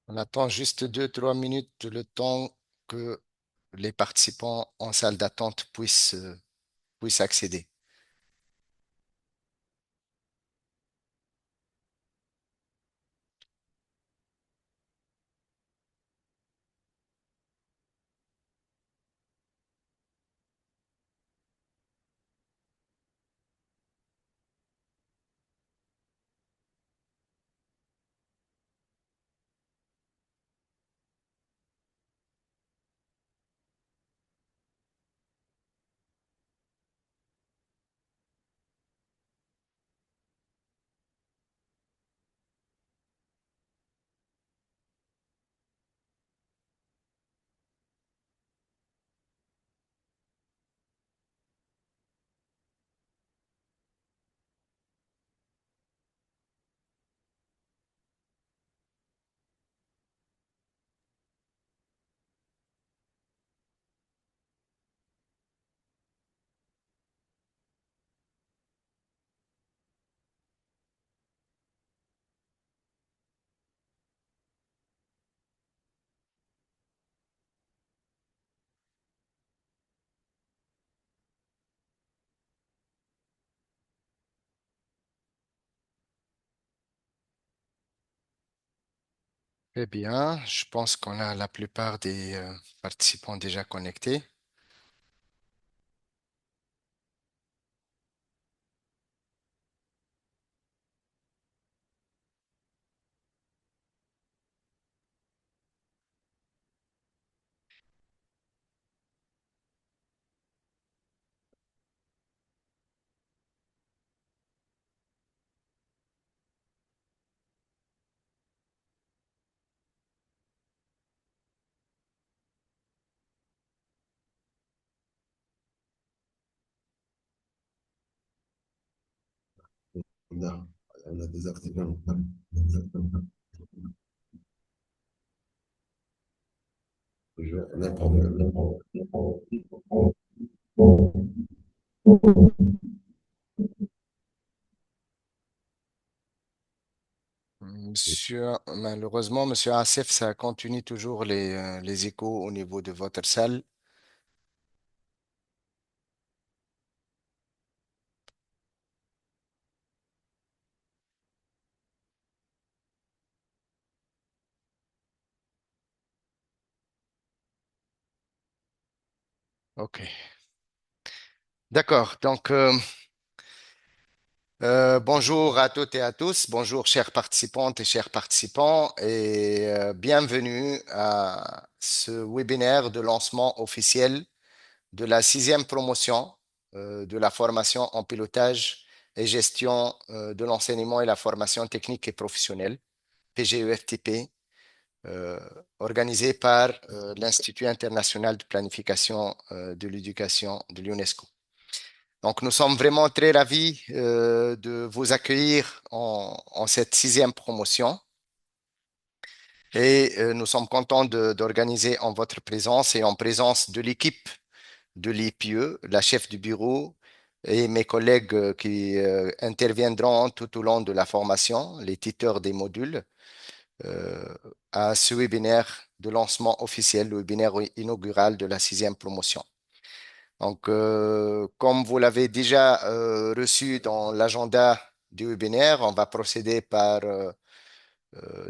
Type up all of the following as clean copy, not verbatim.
On attend juste 2, 3 minutes le temps que les participants en salle d'attente puissent accéder. Eh bien, je pense qu'on a la plupart des participants déjà connectés. On a désactivé. Malheureusement, Monsieur Assef, ça continue toujours les échos au niveau de votre salle. OK. D'accord. Donc, bonjour à toutes et à tous. Bonjour, chères participantes et chers participants, et bienvenue à ce webinaire de lancement officiel de la sixième promotion de la formation en pilotage et gestion de l'enseignement et la formation technique et professionnelle, PGEFTP, euh, organisée par l'Institut international de planification de l'éducation de l'UNESCO. Donc, nous sommes vraiment très ravis de vous accueillir en cette sixième promotion et nous sommes contents d'organiser en votre présence et en présence de l'équipe de l'IPE, la chef du bureau et mes collègues qui interviendront tout au long de la formation, les tuteurs des modules, euh, à ce webinaire de lancement officiel, le webinaire inaugural de la sixième promotion. Donc, comme vous l'avez déjà reçu dans l'agenda du webinaire, on va procéder par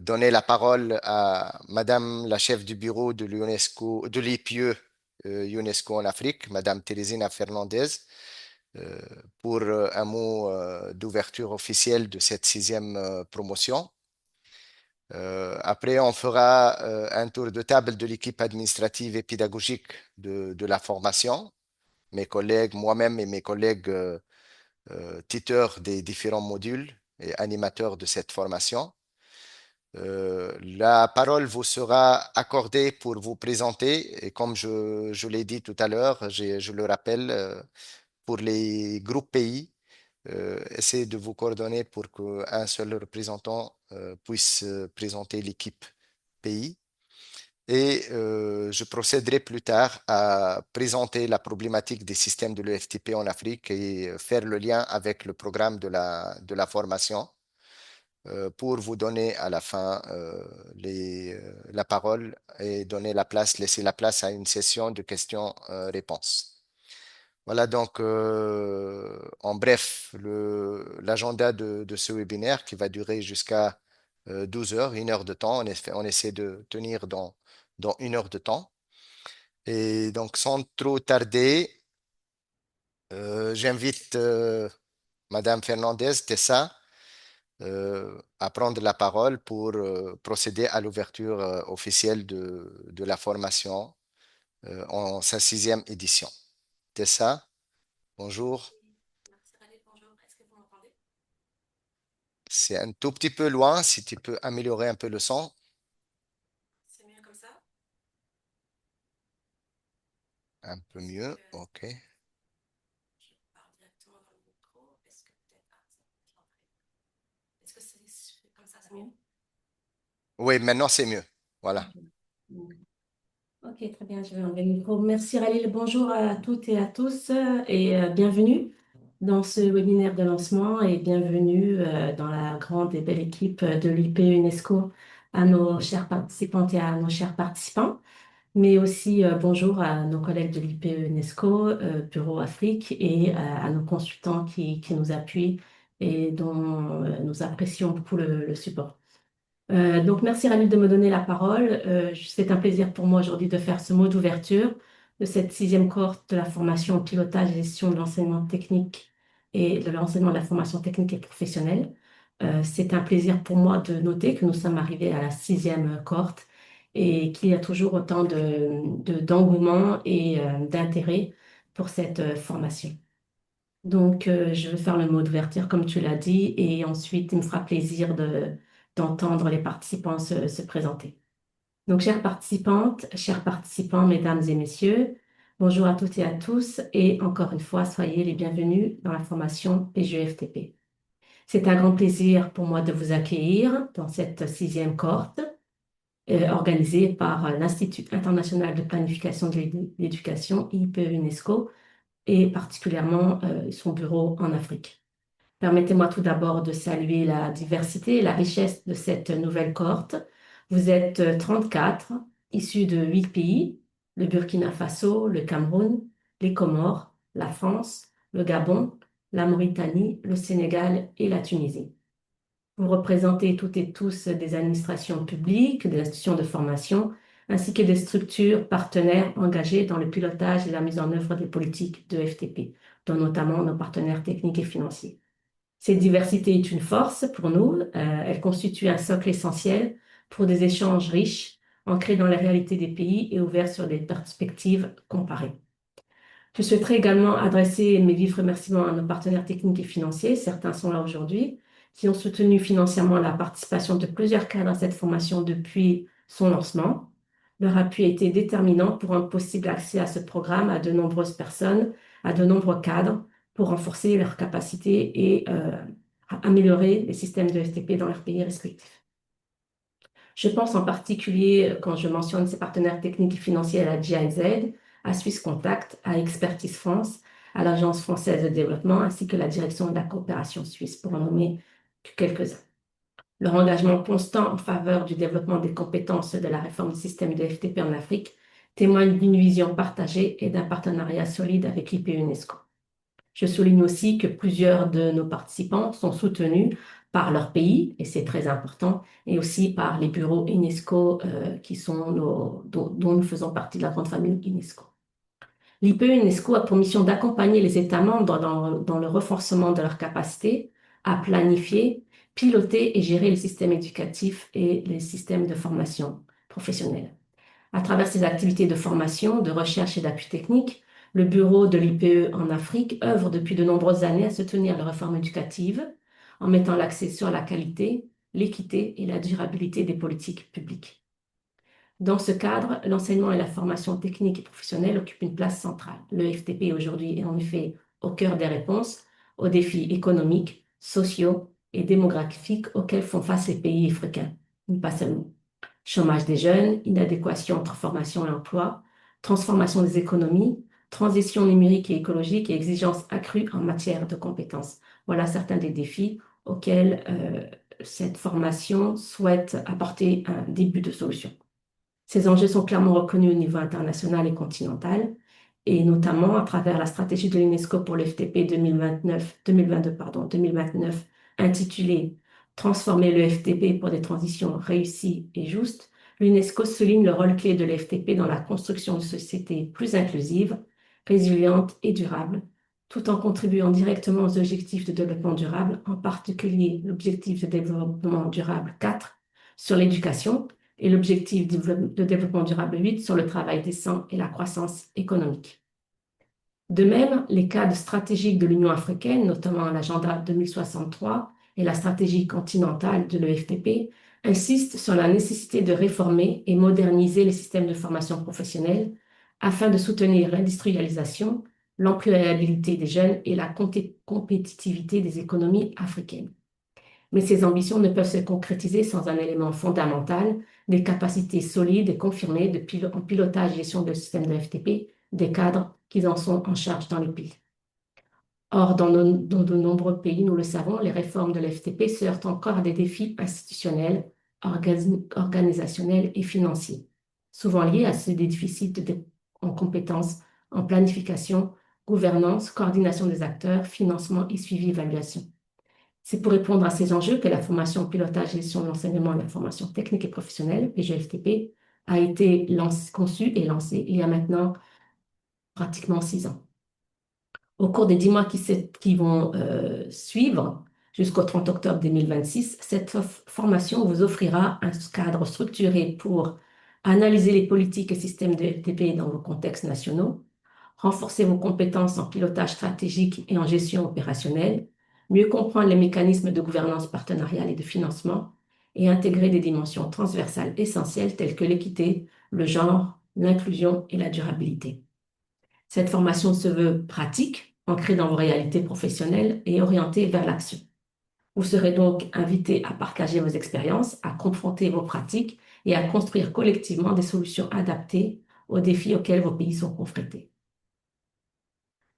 donner la parole à Madame la chef du bureau de l'UNESCO, de l'IPE UNESCO en Afrique, Madame Teresina Fernandez, euh, pour un mot d'ouverture officielle de cette sixième promotion. Après, on fera un tour de table de l'équipe administrative et pédagogique de la formation, mes collègues, moi-même et mes collègues tuteurs des différents modules et animateurs de cette formation. La parole vous sera accordée pour vous présenter et comme je l'ai dit tout à l'heure, je le rappelle, pour les groupes pays, essayez de vous coordonner pour qu'un seul représentant puisse présenter l'équipe pays. Et je procéderai plus tard à présenter la problématique des systèmes de l'EFTP en Afrique et faire le lien avec le programme de la formation pour vous donner à la fin la parole et donner la place, laisser la place à une session de questions-réponses. Voilà donc en bref l'agenda de ce webinaire qui va durer jusqu'à 12 heures, 1 heure de temps. On essaie de tenir dans 1 heure de temps. Et donc sans trop tarder, j'invite Madame Fernandez Tessa à prendre la parole pour procéder à l'ouverture officielle de la formation en sa 6e édition. Tessa, bonjour. Merci Khalil, bonjour. Est-ce que vous m'entendez? C'est un tout petit peu loin, si tu peux améliorer un peu le son. C'est mieux comme ça? Un peu Est-ce mieux, que ok. je parle directement dans le micro? Est-ce que peut-être... Ah, ça va être l'entrée. Est-ce que c'est comme ça, c'est mieux? Oui, maintenant c'est mieux. Voilà. Ok. Donc, ok, très bien, je vais enlever le micro. Merci Khalil, bonjour à toutes et à tous bienvenue dans ce webinaire de lancement et bienvenue dans la grande et belle équipe de l'IPE UNESCO à nos chers participantes et à nos chers participants. Mais aussi bonjour à nos collègues de l'IPE UNESCO, Bureau Afrique, et à nos consultants qui nous appuient et dont nous apprécions beaucoup le support. Donc, merci Ranil de me donner la parole. C'est un plaisir pour moi aujourd'hui de faire ce mot d'ouverture de cette 6e cohorte de la formation au pilotage et gestion de l'enseignement technique et de l'enseignement de la formation technique et professionnelle. C'est un plaisir pour moi de noter que nous sommes arrivés à la 6e cohorte et qu'il y a toujours autant d'engouement et d'intérêt pour cette formation. Donc, je vais faire le mot d'ouverture comme tu l'as dit et ensuite, il me fera plaisir d'entendre les participants se présenter. Donc, chères participantes, chers participants, mesdames et messieurs, bonjour à toutes et à tous et encore une fois, soyez les bienvenus dans la formation PGEFTP. C'est un grand plaisir pour moi de vous accueillir dans cette 6e cohorte organisée par l'Institut international de planification de l'éducation, IPE UNESCO, et particulièrement son bureau en Afrique. Permettez-moi tout d'abord de saluer la diversité et la richesse de cette nouvelle cohorte. Vous êtes 34, issus de 8 pays, le Burkina Faso, le Cameroun, les Comores, la France, le Gabon, la Mauritanie, le Sénégal et la Tunisie. Vous représentez toutes et tous des administrations publiques, des institutions de formation, ainsi que des structures partenaires engagées dans le pilotage et la mise en œuvre des politiques de FTP, dont notamment nos partenaires techniques et financiers. Cette diversité est une force pour nous. Elle constitue un socle essentiel pour des échanges riches, ancrés dans la réalité des pays et ouverts sur des perspectives comparées. Je souhaiterais également adresser mes vifs remerciements à nos partenaires techniques et financiers, certains sont là aujourd'hui, qui ont soutenu financièrement la participation de plusieurs cadres à cette formation depuis son lancement. Leur appui a été déterminant pour un possible accès à ce programme à de nombreuses personnes, à de nombreux cadres, pour renforcer leurs capacités et améliorer les systèmes de STP dans leurs pays respectifs. Je pense en particulier, quand je mentionne ces partenaires techniques et financiers, à la GIZ, à Suisse Contact, à Expertise France, à l'Agence française de développement, ainsi que la Direction de la coopération suisse, pour en nommer que quelques-uns. Leur engagement constant en faveur du développement des compétences de la réforme du système de FTP en Afrique témoigne d'une vision partagée et d'un partenariat solide avec l'IPE UNESCO. Je souligne aussi que plusieurs de nos participants sont soutenus par leur pays, et c'est très important, et aussi par les bureaux UNESCO dont nous faisons partie de la grande famille UNESCO. L'IPE UNESCO a pour mission d'accompagner les États membres dans le renforcement de leurs capacités à planifier, piloter et gérer les systèmes éducatifs et les systèmes de formation professionnelle. À travers ses activités de formation, de recherche et d'appui technique, le bureau de l'IPE en Afrique œuvre depuis de nombreuses années à soutenir les réformes éducatives en mettant l'accent sur la qualité, l'équité et la durabilité des politiques publiques. Dans ce cadre, l'enseignement et la formation technique et professionnelle occupent une place centrale. Le FTP aujourd'hui est en effet au cœur des réponses aux défis économiques, sociaux et démographiques auxquels font face les pays africains, mais pas seulement. Chômage des jeunes, inadéquation entre formation et emploi, transformation des économies, transition numérique et écologique et exigences accrues en matière de compétences. Voilà certains des défis auxquels cette formation souhaite apporter un début de solution. Ces enjeux sont clairement reconnus au niveau international et continental, et notamment à travers la stratégie de l'UNESCO pour le FTP 2022, 2029, intitulée Transformer le FTP pour des transitions réussies et justes. L'UNESCO souligne le rôle clé de l'FTP dans la construction de sociétés plus inclusives, résilientes et durables, tout en contribuant directement aux objectifs de développement durable, en particulier l'objectif de développement durable 4 sur l'éducation et l'objectif de développement durable 8 sur le travail décent et la croissance économique. De même, les cadres stratégiques de l'Union africaine, notamment l'agenda 2063 et la stratégie continentale de l'EFTP, insistent sur la nécessité de réformer et moderniser les systèmes de formation professionnelle afin de soutenir l'industrialisation, l'employabilité des jeunes et la compétitivité des économies africaines. Mais ces ambitions ne peuvent se concrétiser sans un élément fondamental, des capacités solides et confirmées en pilotage et gestion de système de FTP, des cadres qui en sont en charge dans les pays. Or, dans de nombreux pays, nous le savons, les réformes de l'FTP se heurtent encore à des défis institutionnels, organisationnels et financiers, souvent liés à des déficits en compétences, en planification, gouvernance, coordination des acteurs, financement et suivi-évaluation. C'est pour répondre à ces enjeux que la formation pilotage, gestion de l'enseignement et la formation technique et professionnelle, PGFTP, a été conçue et lancée il y a maintenant pratiquement 6 ans. Au cours des 10 mois qui vont suivre, jusqu'au 30 octobre 2026, cette formation vous offrira un cadre structuré pour analyser les politiques et systèmes de FTP dans vos contextes nationaux, renforcer vos compétences en pilotage stratégique et en gestion opérationnelle, mieux comprendre les mécanismes de gouvernance partenariale et de financement, et intégrer des dimensions transversales essentielles telles que l'équité, le genre, l'inclusion et la durabilité. Cette formation se veut pratique, ancrée dans vos réalités professionnelles et orientée vers l'action. Vous serez donc invité à partager vos expériences, à confronter vos pratiques et à construire collectivement des solutions adaptées aux défis auxquels vos pays sont confrontés.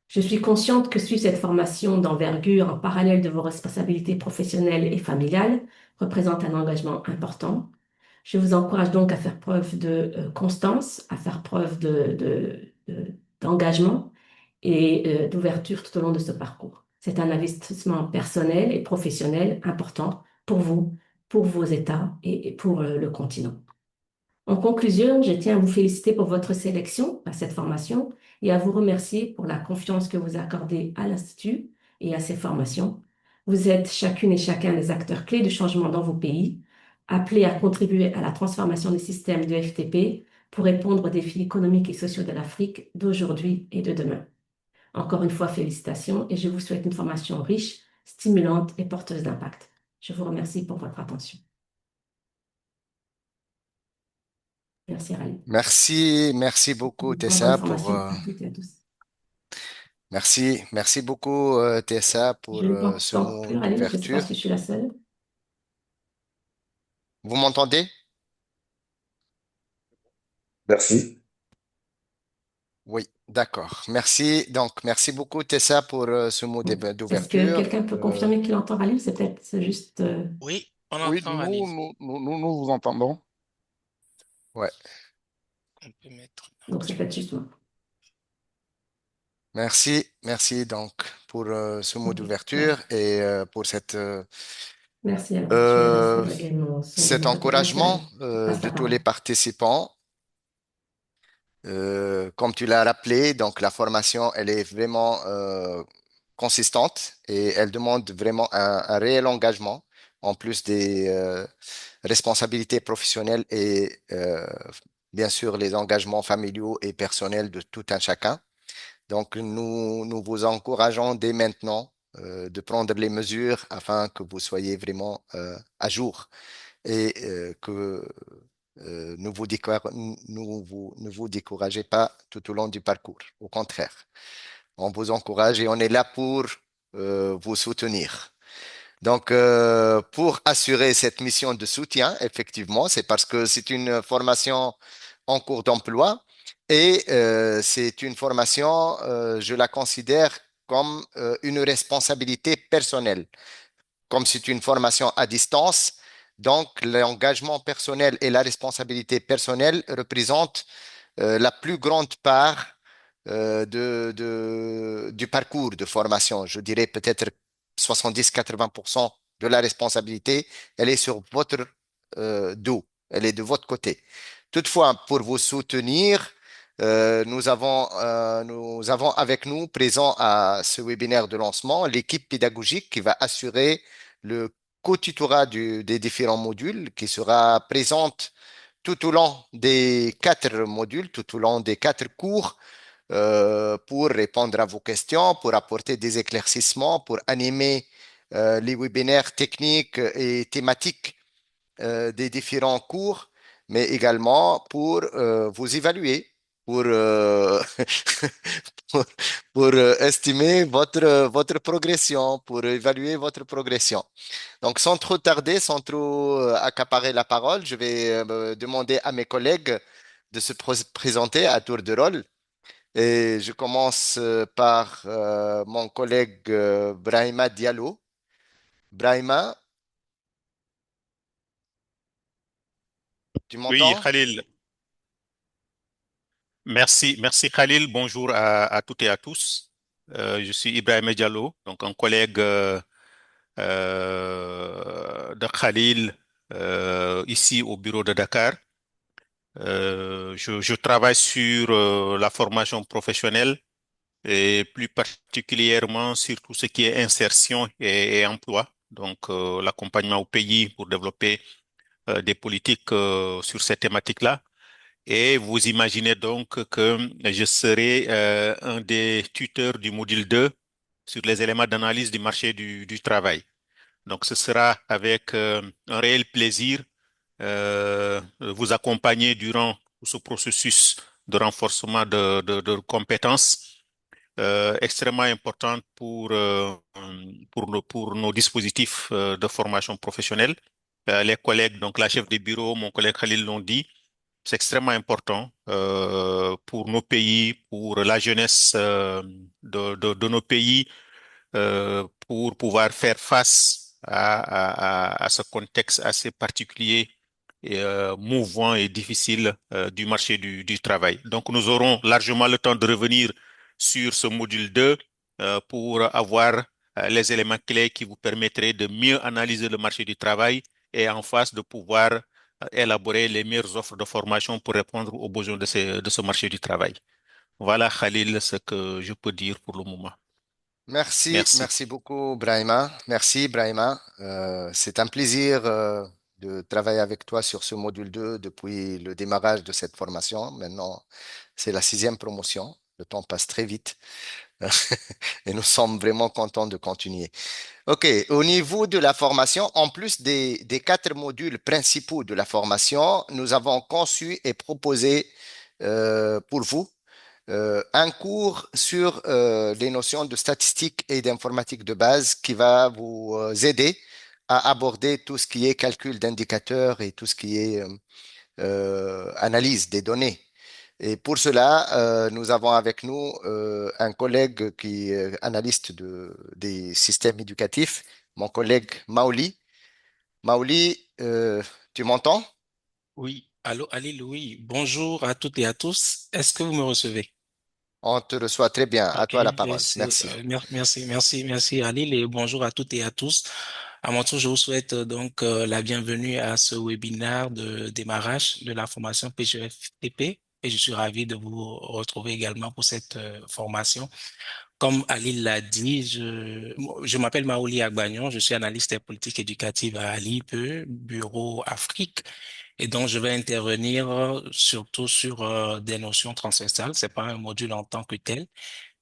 Je suis consciente que suivre cette formation d'envergure en parallèle de vos responsabilités professionnelles et familiales représente un engagement important. Je vous encourage donc à faire preuve de constance, à faire preuve d'engagement et d'ouverture tout au long de ce parcours. C'est un investissement personnel et professionnel important pour vous, pour vos États et pour le continent. En conclusion, je tiens à vous féliciter pour votre sélection à cette formation et à vous remercier pour la confiance que vous accordez à l'Institut et à ses formations. Vous êtes chacune et chacun des acteurs clés du changement dans vos pays, appelés à contribuer à la transformation des systèmes de FTP pour répondre aux défis économiques et sociaux de l'Afrique d'aujourd'hui et de demain. Encore une fois, félicitations et je vous souhaite une formation riche, stimulante et porteuse d'impact. Je vous remercie pour votre attention. Merci, Rally. Merci beaucoup, Bonne Tessa, pour, formation à toutes et à tous. merci beaucoup, Tessa, Je pour ne ce t'entends mot plus, Rally. Je ne sais pas d'ouverture. si je suis la seule. Vous m'entendez? Merci. Oui, d'accord. Merci. Donc, merci beaucoup, Tessa, pour ce mot Oui. Est-ce que d'ouverture. quelqu'un peut confirmer qu'il entend Rally? C'est juste... Oui, on Oui, entend Ali. nous vous entendons. Ouais. On peut mettre Donc, c'est peut-être juste moi. Merci donc pour ce mot Ok, voilà. d'ouverture et pour cette Merci. Alors, je vais euh, régler mon son de cet mon côté. Merci, encouragement Rally. Je passe de la tous parole. les participants. Comme tu l'as rappelé, donc la formation, elle est vraiment consistante et elle demande vraiment un réel engagement en plus des responsabilités professionnelles et bien sûr les engagements familiaux et personnels de tout un chacun. Donc nous vous encourageons dès maintenant de prendre les mesures afin que vous soyez vraiment à jour et que ne vous découragez pas tout au long du parcours. Au contraire, on vous encourage et on est là pour vous soutenir. Donc, pour assurer cette mission de soutien, effectivement, c'est parce que c'est une formation en cours d'emploi et c'est une formation, je la considère comme une responsabilité personnelle comme c'est une formation à distance, donc l'engagement personnel et la responsabilité personnelle représentent la plus grande part du parcours de formation. Je dirais peut-être 70-80% de la responsabilité, elle est sur votre dos, elle est de votre côté. Toutefois, pour vous soutenir, nous avons avec nous présent à ce webinaire de lancement l'équipe pédagogique qui va assurer le co-tutorat des différents modules qui sera présente tout au long des 4 modules, tout au long des 4 cours, pour répondre à vos questions, pour apporter des éclaircissements, pour animer les webinaires techniques et thématiques des différents cours, mais également pour vous évaluer, pour, pour, pour estimer votre progression, pour évaluer votre progression. Donc, sans trop tarder, sans trop accaparer la parole, je vais demander à mes collègues de se présenter à tour de rôle. Et je commence par mon collègue Brahima Diallo. Brahima, tu Oui, m'entends? Khalil, merci Khalil. Bonjour à toutes et à tous. Je suis Ibrahim Diallo, donc un collègue de Khalil ici au bureau de Dakar. Je travaille sur la formation professionnelle et plus particulièrement sur tout ce qui est insertion et emploi, donc l'accompagnement au pays pour développer des politiques sur ces thématiques-là. Et vous imaginez donc que je serai un des tuteurs du module 2 sur les éléments d'analyse du marché du travail. Donc ce sera avec un réel plaisir vous accompagner durant ce processus de renforcement de compétences extrêmement importantes pour nos dispositifs de formation professionnelle. Les collègues, donc la chef de bureau, mon collègue Khalil l'ont dit, c'est extrêmement important pour nos pays, pour la jeunesse de nos pays, pour pouvoir faire face à ce contexte assez particulier et mouvant et difficile du marché du travail. Donc, nous aurons largement le temps de revenir sur ce module 2 pour avoir les éléments clés qui vous permettraient de mieux analyser le marché du travail et en face de pouvoir élaborer les meilleures offres de formation pour répondre aux besoins de ce marché du travail. Voilà, Khalil, ce que je peux dire pour le moment. Merci, Merci. merci beaucoup, Brahima. Merci, Brahima. C'est un plaisir de travailler avec toi sur ce module 2 depuis le démarrage de cette formation. Maintenant, c'est la 6e promotion. Le temps passe très vite et nous sommes vraiment contents de continuer. OK, au niveau de la formation, en plus des 4 modules principaux de la formation, nous avons conçu et proposé pour vous un cours sur les notions de statistique et d'informatique de base qui va vous aider à aborder tout ce qui est calcul d'indicateurs et tout ce qui est analyse des données. Et pour cela, nous avons avec nous un collègue qui est analyste des systèmes éducatifs, mon collègue Maoli. Maoli, tu m'entends? Oui, allô, Ali, oui. Bonjour à toutes et à tous. Est-ce que vous me recevez? On te reçoit très bien. À Ok, toi la parole. Merci. merci, Ali, et bonjour à toutes et à tous. À mon tour, je vous souhaite donc la bienvenue à ce webinaire de démarrage de la formation PGFTP et je suis ravi de vous retrouver également pour cette formation. Comme Ali l'a dit, je m'appelle Maoli Agbagnon, je suis analyste politique éducative à l'IPE, Bureau Afrique. Et donc, je vais intervenir surtout sur des notions transversales. C'est pas un module en tant que tel,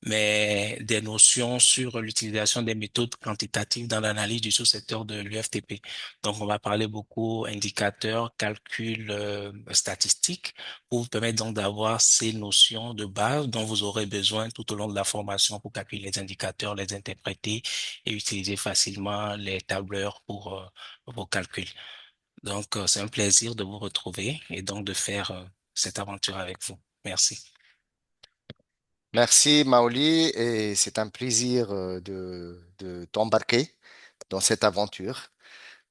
mais des notions sur l'utilisation des méthodes quantitatives dans l'analyse du sous-secteur de l'UFTP. Donc, on va parler beaucoup indicateurs, calculs statistiques pour vous permettre donc d'avoir ces notions de base dont vous aurez besoin tout au long de la formation pour calculer les indicateurs, les interpréter et utiliser facilement les tableurs pour vos calculs. Donc, c'est un plaisir de vous retrouver et donc de faire cette aventure avec vous. Merci. Merci Maoli et c'est un plaisir de t'embarquer dans cette aventure.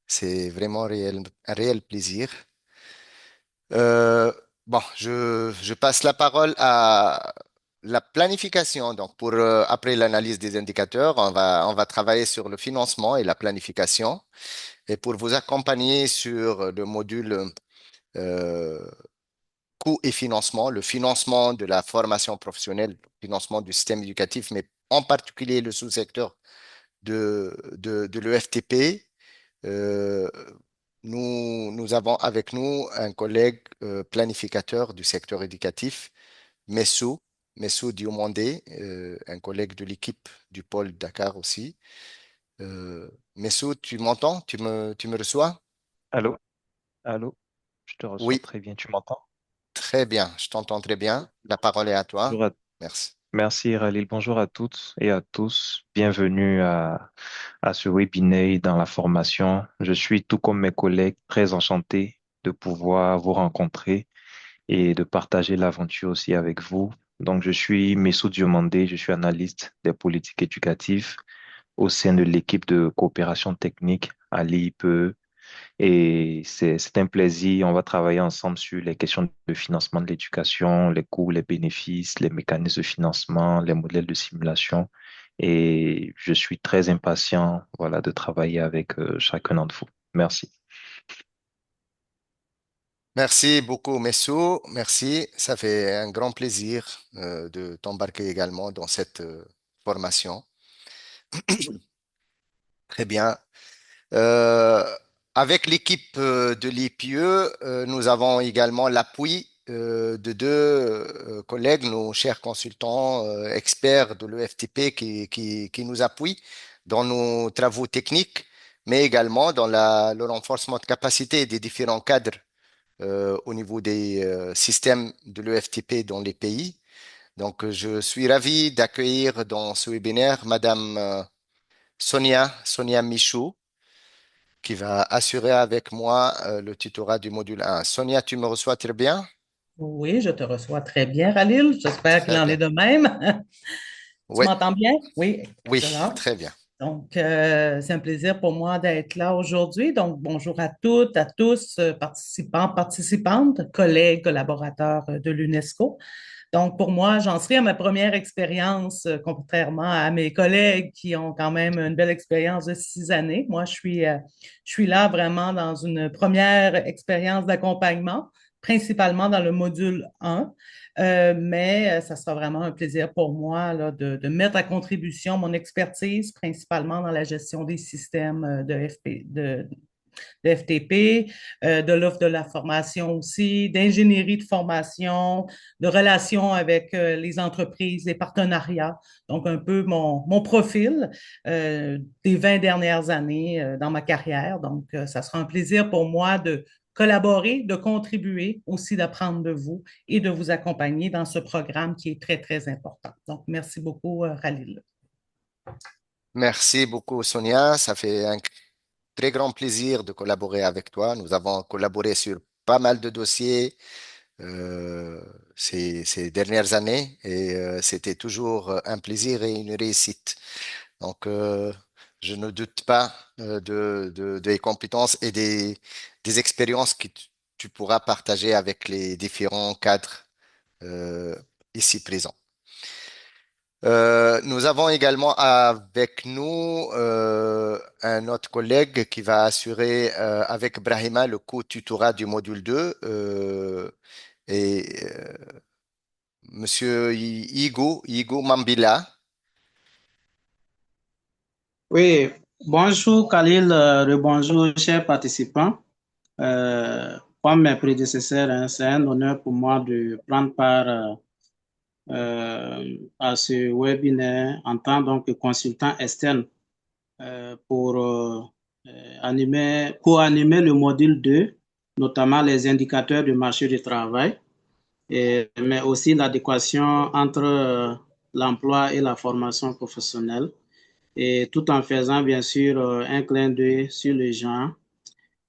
C'est vraiment un réel plaisir. Euh, bon, je passe la parole à la planification. Donc, après l'analyse des indicateurs, on va travailler sur le financement et la planification. Et pour vous accompagner sur le module euh, coût et financement, le financement de la formation professionnelle, le financement du système éducatif, mais en particulier le sous-secteur de l'EFTP. Euh, nous avons avec nous un collègue planificateur du secteur éducatif, Messou, Messou Diomandé, un collègue de l'équipe du pôle Dakar aussi. Messou, tu m'entends? Tu me reçois? Allô, allô, je te reçois Oui, très bien, tu m'entends? très bien, je t'entends très bien. La parole est à toi. Bonjour à- Merci. Merci Ralil, bonjour à toutes et à tous. Bienvenue à ce webinaire dans la formation. Je suis, tout comme mes collègues, très enchanté de pouvoir vous rencontrer et de partager l'aventure aussi avec vous. Donc, je suis Messou Diomandé, je suis analyste des politiques éducatives au sein de l'équipe de coopération technique à l'IPE. Et c'est un plaisir. On va travailler ensemble sur les questions de financement de l'éducation, les coûts, les bénéfices, les mécanismes de financement, les modèles de simulation. Et je suis très impatient, voilà, de travailler avec chacun d'entre vous. Merci. Merci beaucoup, Messou. Merci. Ça fait un grand plaisir de t'embarquer également dans cette formation. Très bien. Euh, Avec l'équipe de l'IPE, nous avons également l'appui de deux collègues, nos chers consultants experts de l'EFTP qui nous appuient dans nos travaux techniques, mais également dans le renforcement de capacité des différents cadres au niveau des systèmes de l'EFTP dans les pays. Donc, je suis ravi d'accueillir dans ce webinaire Madame Sonia Michou, qui va assurer avec moi le tutorat du module 1. Sonia, tu me reçois très bien? Oui, je te reçois très bien, Khalil. J'espère qu'il Très en est bien. de même. Tu Oui, m'entends bien? Oui, oui, excellent. très bien. Donc, c'est un plaisir pour moi d'être là aujourd'hui. Donc, bonjour à toutes, à tous, participants, participantes, collègues, collaborateurs de l'UNESCO. Donc, pour moi, j'en serai à ma première expérience, contrairement à mes collègues qui ont quand même une belle expérience de 6 années. Moi, je suis là vraiment dans une première expérience d'accompagnement, principalement dans le module 1. Mais ça sera vraiment un plaisir pour moi là, de mettre à contribution mon expertise, principalement dans la gestion des systèmes de FTP, de l'offre de la formation aussi, d'ingénierie de formation, de relations avec les entreprises, les partenariats. Donc, un peu mon profil des 20 dernières années dans ma carrière. Donc, ça sera un plaisir pour moi de collaborer, de contribuer, aussi d'apprendre de vous et de vous accompagner dans ce programme qui est très, très important. Donc, merci beaucoup, Khalil. Merci beaucoup, Sonia. Ça fait un très grand plaisir de collaborer avec toi. Nous avons collaboré sur pas mal de dossiers euh, ces dernières années et c'était toujours un plaisir et une réussite. Donc, je ne doute pas des compétences et des expériences que tu pourras partager avec les différents cadres euh, ici présents. Nous avons également avec nous un autre collègue qui va assurer avec Brahima le co-tutorat du module 2 et Monsieur Igo Mambila. Oui, bonjour Khalil, rebonjour chers participants. Comme mes prédécesseurs, hein, c'est un honneur pour moi de prendre part à ce webinaire en tant donc que consultant externe pour co-animer le module 2, notamment les indicateurs du marché du travail, mais aussi l'adéquation entre l'emploi et la formation professionnelle, et tout en faisant bien sûr un clin d'œil sur le genre.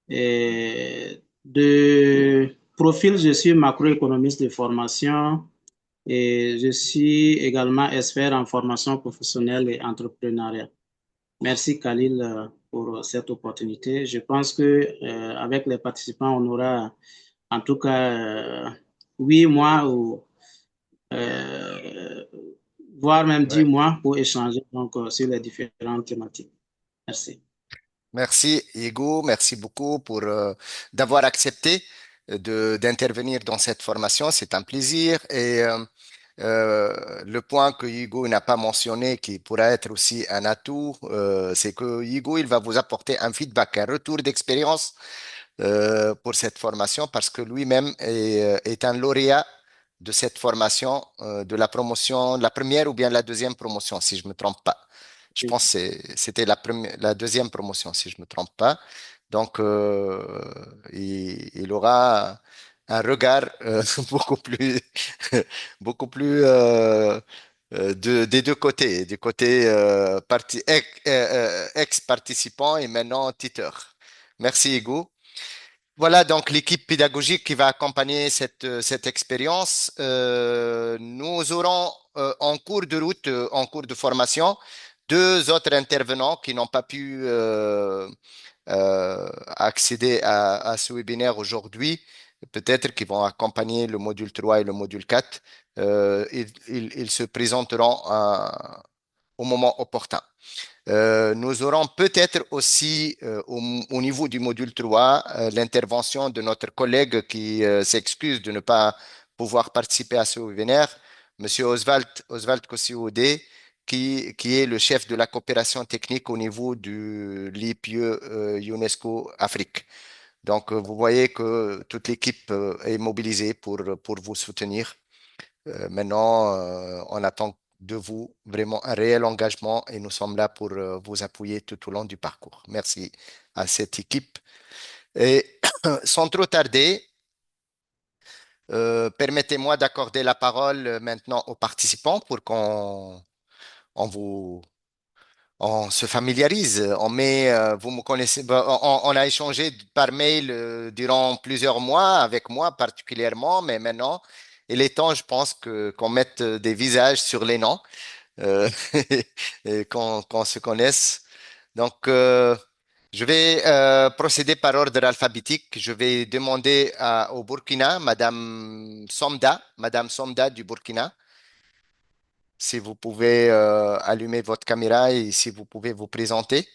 Et de profil, je suis macroéconomiste de formation et je suis également expert en formation professionnelle et entrepreneuriat. Merci Khalil pour cette opportunité. Je pense que avec les participants, on aura en tout cas 8 mois ou euh, voire même 10 mois pour échanger donc, sur les différentes thématiques. Merci. Merci, Hugo. Merci beaucoup pour d'avoir accepté d'intervenir dans cette formation. C'est un plaisir. Et le point que Hugo n'a pas mentionné, qui pourra être aussi un atout, c'est que Hugo, il va vous apporter un feedback, un retour d'expérience pour cette formation parce que lui-même est un lauréat de cette formation, de la promotion, la première ou bien la deuxième promotion, si je me trompe pas. Je pense que c'était la deuxième promotion, si je me trompe pas. Donc, il aura un regard beaucoup plus, beaucoup plus des deux côtés, du côté ex-participant et maintenant titeur. Merci, Hugo. Voilà donc l'équipe pédagogique qui va accompagner cette expérience. Nous aurons en cours de route, en cours de formation, deux autres intervenants qui n'ont pas pu accéder à ce webinaire aujourd'hui. Peut-être qu'ils vont accompagner le module 3 et le module 4. Ils se présenteront au moment opportun. Nous aurons peut-être aussi au niveau du module 3 l'intervention de notre collègue qui s'excuse de ne pas pouvoir participer à ce webinaire, Monsieur Oswald Kossioude, qui est le chef de la coopération technique au niveau de l'IPE UNESCO Afrique. Donc, vous voyez que toute l'équipe est mobilisée pour vous soutenir. Maintenant, on attend de vous vraiment un réel engagement et nous sommes là pour vous appuyer tout au long du parcours. Merci à cette équipe. Et sans trop tarder, permettez-moi d'accorder la parole maintenant aux participants pour qu'on on vous on se familiarise. Vous me connaissez, on a échangé par mail durant plusieurs mois avec moi particulièrement, mais maintenant, il est temps, je pense, qu'on mette des visages sur les noms, euh, et qu'on se connaisse. Donc, je vais procéder par ordre alphabétique. Je vais demander au Burkina, Madame Somda du Burkina, si vous pouvez allumer votre caméra et si vous pouvez vous présenter.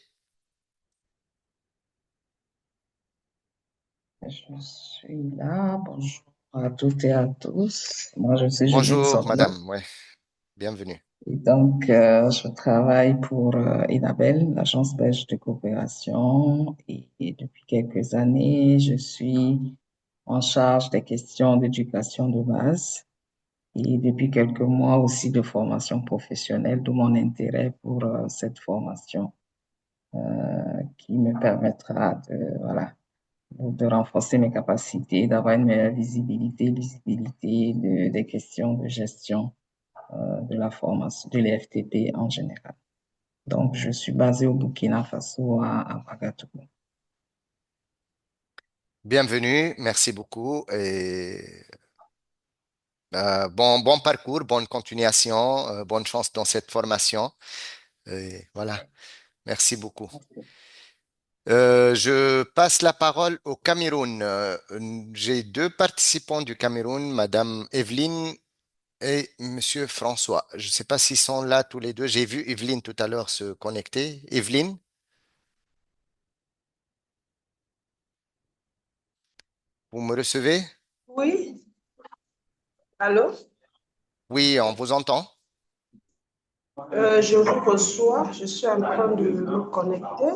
Je suis là. Bonjour à toutes et à tous. Moi, je suis Juliette Bonjour, Somno. madame. Ouais, bienvenue. Et donc, je travaille pour Enabel, l'agence belge de coopération. Et depuis quelques années, je suis en charge des questions d'éducation de base. Et depuis quelques mois aussi de formation professionnelle, d'où mon intérêt pour cette formation qui me permettra voilà, de renforcer mes capacités, d'avoir une meilleure visibilité, lisibilité des questions de gestion de la formation, de l'EFTP en général. Donc, je suis basé au Burkina Faso à Ouagadougou. Bienvenue, merci beaucoup et bon parcours, bonne continuation, bonne chance dans cette formation. Et voilà, merci beaucoup. Je passe la parole au Cameroun. J'ai deux participants du Cameroun, Madame Evelyne et Monsieur François. Je ne sais pas s'ils sont là tous les deux. J'ai vu Evelyne tout à l'heure se connecter. Evelyne, vous me recevez? Oui, allô? Oui, on vous entend. Je vous reçois, je suis en train de me connecter.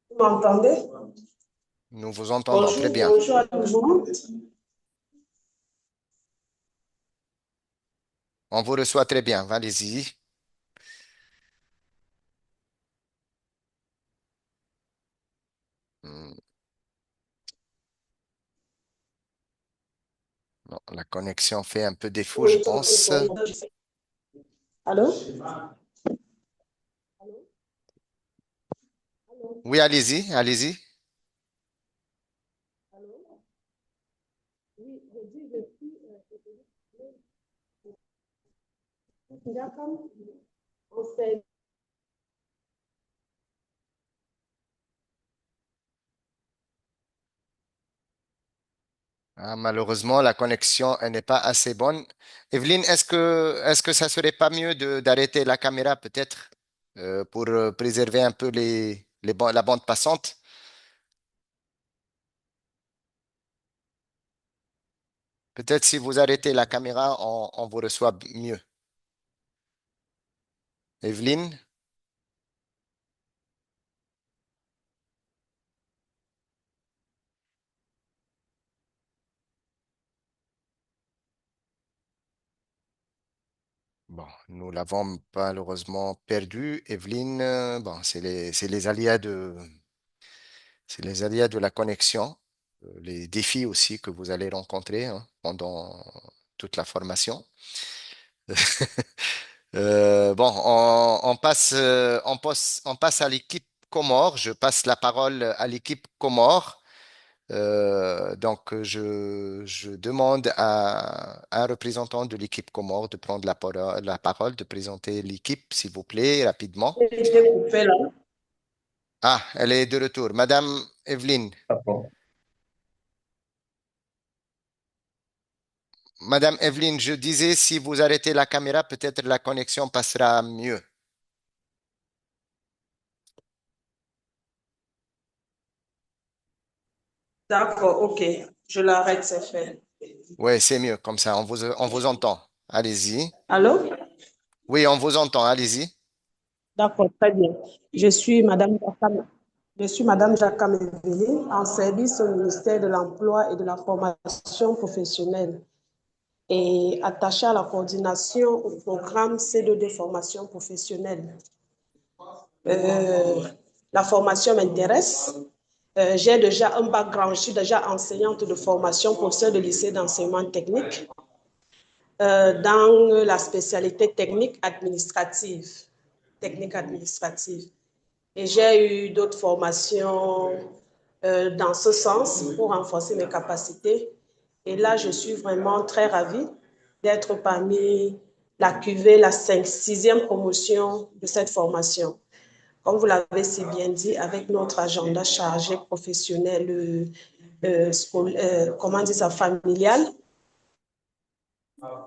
Vous m'entendez? Nous vous entendons très Bonjour, bien. bonjour à tout le monde. On vous reçoit très bien. Allez-y. Hmm, non, la connexion fait un peu défaut, je Oui, pense. allô? Oui, allez-y, allez-y. Oui, je dis, je suis d'accord. On s'est Ah, malheureusement, la connexion elle n'est pas assez bonne. Evelyne, est-ce que ça serait pas mieux d'arrêter la caméra peut-être pour préserver un peu la bande passante? Peut-être si vous arrêtez la caméra, on vous reçoit mieux. Evelyne? Bon, nous l'avons malheureusement perdu. Evelyne, bon, c'est les aléas de la connexion, les défis aussi que vous allez rencontrer hein, pendant toute la formation. Bon, on passe à l'équipe Comore. Je passe la parole à l'équipe Comore. Donc, je demande à un représentant de l'équipe Comore de prendre la parole, de présenter l'équipe, s'il vous plaît, rapidement. J'ai été coupée là. Ah, elle est de retour. Madame Evelyne. Madame Evelyne, je disais, si vous arrêtez la caméra, peut-être la connexion passera mieux. D'accord, ok. Je l'arrête, c'est fait. Oui, c'est mieux, comme ça, on vous entend. Allez-y. Allô? Oui, on vous entend, allez-y. D'accord, très bien. Je suis Madame Jacquam Evelyne, en service au ministère de l'Emploi et de la Formation professionnelle et attachée à la coordination au programme C2D formation professionnelle. La formation m'intéresse. J'ai déjà un background, je suis déjà enseignante de formation professeure de lycée d'enseignement technique dans la spécialité technique administrative. Technique administrative. Et j'ai eu d'autres formations dans ce sens pour renforcer mes capacités. Et là, je suis vraiment très ravie d'être parmi la cuvée, la 6e promotion de cette formation. Comme vous l'avez si bien dit, avec notre agenda chargé professionnel, comment dire ça, familial,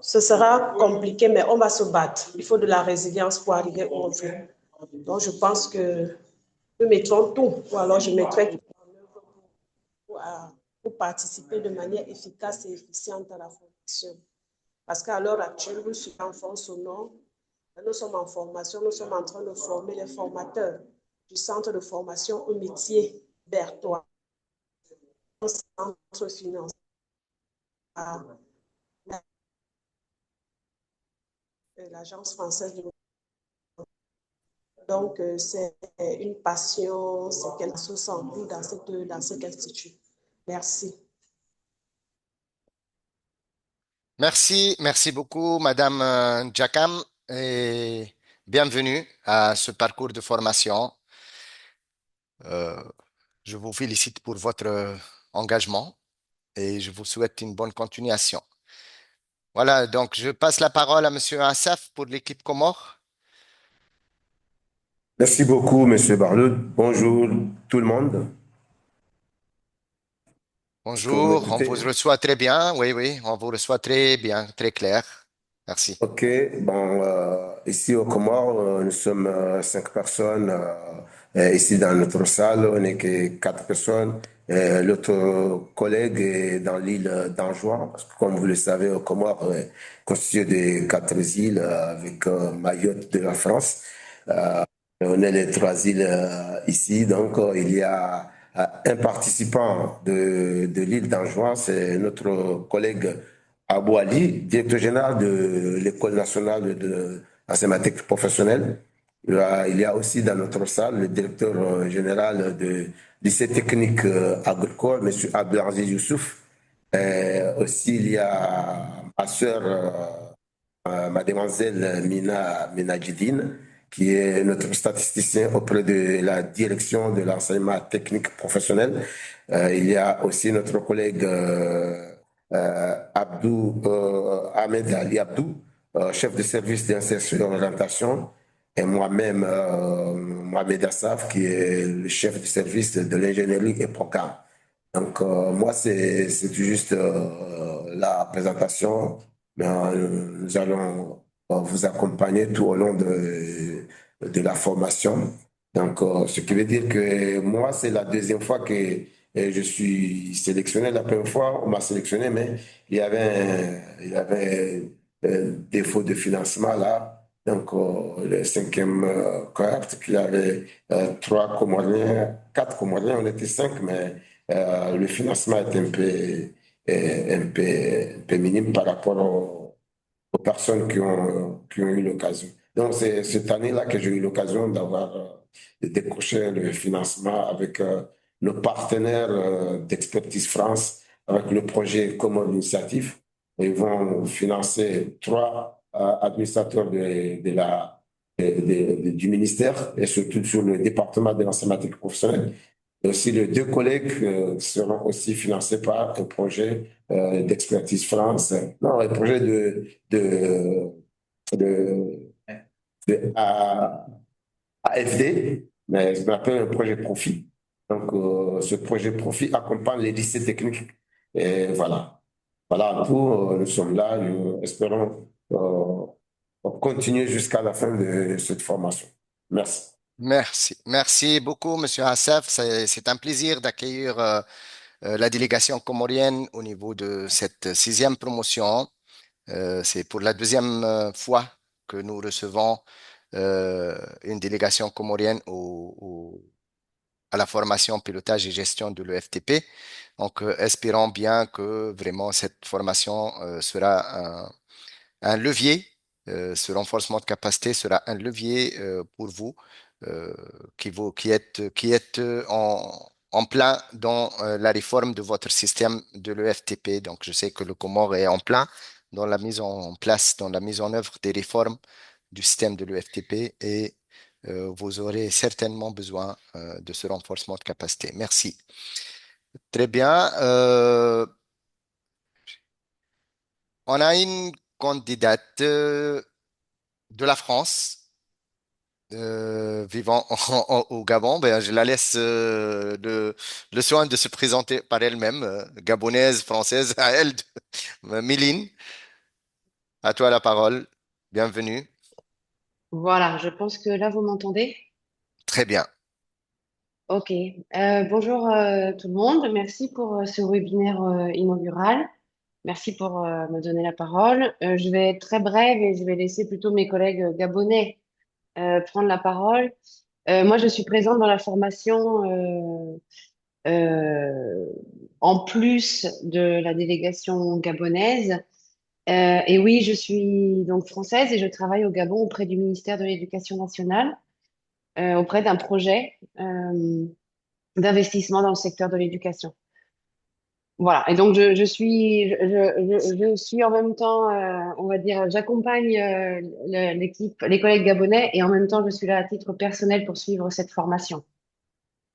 ce sera compliqué, mais on va se battre. Il faut de la résilience pour arriver où on veut. Donc, je pense que nous mettrons tout, ou alors je mettrai tout pour participer de manière efficace et efficiente à la formation. Parce qu'à l'heure actuelle, nous sommes en France au Nord, nous sommes en formation, nous sommes en train de former les formateurs du centre de formation au métier Berthois, un centre financé par l'Agence française de. Donc, c'est une passion, c'est quelque chose en plus dans cet institut. Merci. Merci beaucoup, Madame Jacquam, et bienvenue à ce parcours de formation. Euh, je vous félicite pour votre engagement et je vous souhaite une bonne continuation. Voilà, donc je passe la parole à Monsieur Assaf pour l'équipe Comore. Merci beaucoup, Monsieur Barloud. Bonjour tout le monde. Est-ce que vous Bonjour, on vous m'écoutez? reçoit très bien. Oui, oui, on vous reçoit très bien, très clair. Merci. Ok, bon, ici au Comores, nous sommes 5 personnes. Ici dans notre salle, on n'est que 4 personnes. L'autre collègue est dans l'île d'Anjouan, parce que comme vous le savez, au Comores est constitué de 4 îles avec Mayotte de la France. On est les 3 îles ici, donc il y a un participant de l'île d'Anjouan, c'est notre collègue Abou Ali, directeur général de l'École nationale de l'enseignement technique professionnel. Il y a aussi dans notre salle le directeur général du lycée technique agricole, M. Abdelaziz Youssouf. Aussi, il y a ma sœur, mademoiselle Mina Djidine, qui est notre statisticien auprès de la direction de l'enseignement technique professionnel. Il y a aussi notre collègue Ahmed Ali Abdou, chef de service d'insertion et orientation, et moi-même, Mohamed Assaf, qui est le chef de service de l'ingénierie et programme. Donc, moi, c'est tout juste la présentation, mais nous allons vous accompagner tout au long de la formation. Donc, ce qui veut dire que moi, c'est la deuxième fois que je suis sélectionné. La première fois, on m'a sélectionné, mais il y avait un défaut de financement là. Donc, le cinquième cohorte, puis il y avait trois Comoriens, quatre Comoriens, on était cinq, mais le financement est un peu minime par rapport aux personnes qui ont eu l'occasion. Donc, c'est cette année-là que j'ai eu l'occasion d'avoir de décrocher le financement avec le partenaire d'Expertise France, avec le projet Common Initiative. Ils vont financer trois administrateurs du ministère et surtout sur le département de l'enseignement technique professionnel. Et aussi, les deux collègues seront aussi financés par un projet d'Expertise France, non, un projet de, de AFD, mais ce qu'on appelle un projet profit. Donc, ce projet profit accompagne les lycées techniques. Et voilà. Voilà, nous sommes là, nous espérons continuer jusqu'à la fin de cette formation. Merci. Merci. Merci beaucoup, Monsieur Assef. C'est un plaisir d'accueillir la délégation comorienne au niveau de cette sixième promotion. C'est pour la deuxième fois que nous recevons une délégation comorienne à la formation pilotage et gestion de l'EFTP. Donc, espérons bien que vraiment cette formation sera un levier, ce renforcement de capacité sera un levier pour vous, euh, qui êtes en plein dans la réforme de votre système de l'EFTP. Donc, je sais que le Comore est en plein dans la mise en place, dans la mise en œuvre des réformes du système de l'EFTP et vous aurez certainement besoin de ce renforcement de capacité. Merci. Très bien. On a une candidate de la France vivant au Gabon. Ben, je la laisse le soin de se présenter par elle-même, gabonaise, française, à elle, Méline, à toi la parole. Bienvenue. Voilà, je pense que là, vous m'entendez? Très bien. Ok. Bonjour tout le monde. Merci pour ce webinaire inaugural. Merci pour me donner la parole. Je vais être très brève et je vais laisser plutôt mes collègues gabonais prendre la parole. Moi, je suis présente dans la formation euh, en plus de la délégation gabonaise. Et oui, je suis donc française et je travaille au Gabon auprès du ministère de l'Éducation nationale, auprès d'un projet d'investissement dans le secteur de l'éducation. Voilà. Et donc, je suis en même temps, on va dire, j'accompagne l'équipe, les collègues gabonais et en même temps, je suis là à titre personnel pour suivre cette formation,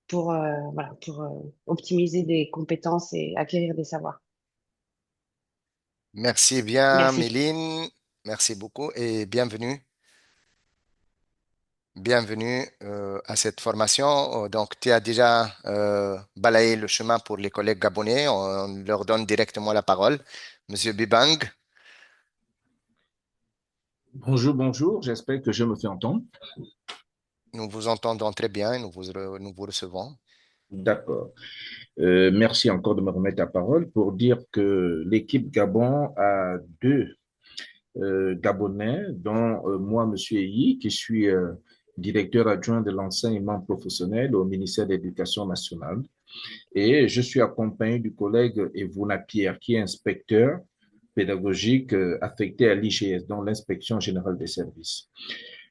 pour, voilà, pour optimiser des compétences et acquérir des savoirs. Merci bien, Merci. Méline. Merci beaucoup et bienvenue. Bienvenue à cette formation. Donc, tu as déjà balayé le chemin pour les collègues gabonais. On leur donne directement la parole. Monsieur Bibang, Bonjour, bonjour, j'espère que je me fais entendre. nous vous entendons très bien et nous vous recevons. D'accord. Merci encore de me remettre la parole pour dire que l'équipe Gabon a deux Gabonais, dont moi, Monsieur Eyi, qui suis directeur adjoint de l'enseignement professionnel au ministère de l'Éducation nationale. Et je suis accompagné du collègue Evuna Pierre, qui est inspecteur pédagogique affecté à l'IGS, dans l'Inspection générale des services.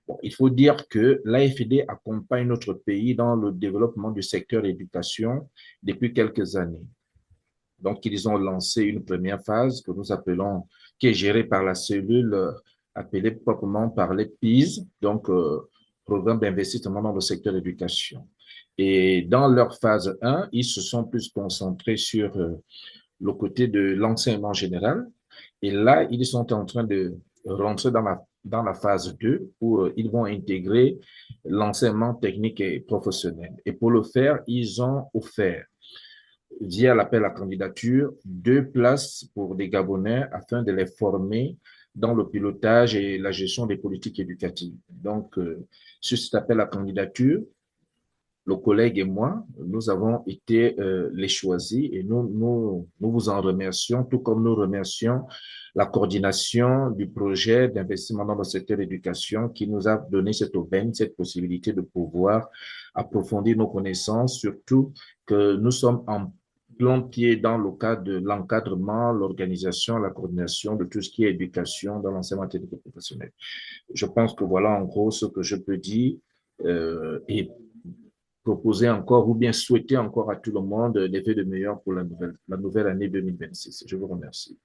Bon, il faut dire que l'AFD accompagne notre pays dans le développement du secteur de l'éducation depuis quelques années. Donc, ils ont lancé une première phase que nous appelons, qui est gérée par la cellule appelée proprement par les PIS, donc Programme d'investissement dans le secteur de l'éducation. Et dans leur phase 1, ils se sont plus concentrés sur le côté de l'enseignement général. Et là, ils sont en train de rentrer dans la phase 2 où ils vont intégrer l'enseignement technique et professionnel. Et pour le faire, ils ont offert via l'appel à candidature, 2 places pour des Gabonais afin de les former dans le pilotage et la gestion des politiques éducatives. Donc, sur cet appel à candidature, le collègue et moi, nous avons été les choisis et nous vous en remercions, tout comme nous remercions la coordination du projet d'investissement dans le secteur d'éducation qui nous a donné cette aubaine, cette possibilité de pouvoir approfondir nos connaissances, surtout que nous sommes en plein pied dans le cadre de l'encadrement, l'organisation, la coordination de tout ce qui est éducation dans l'enseignement technique professionnel. Je pense que voilà en gros ce que je peux dire et proposer encore ou bien souhaiter encore à tout le monde des vœux de meilleur pour la nouvelle année 2026. Je vous remercie.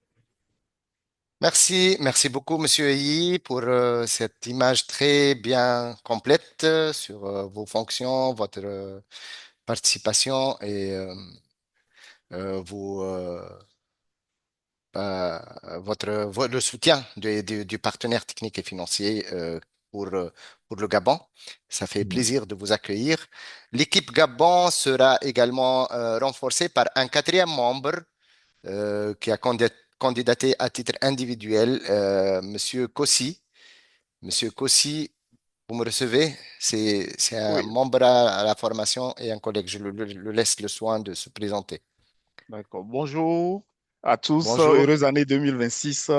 Merci beaucoup, Monsieur Yi, pour cette image très bien complète sur vos fonctions, votre participation et vos, le soutien du partenaire technique et financier pour le Gabon. Ça fait plaisir de vous accueillir. L'équipe Gabon sera également renforcée par un quatrième membre qui a candidaté à titre individuel, Monsieur Kossi. Monsieur Kossi, vous me recevez? C'est un Oui, membre à la formation et un collègue. Je le laisse le soin de se présenter. d'accord. Bonjour à tous. Bonjour. Heureuse année 2026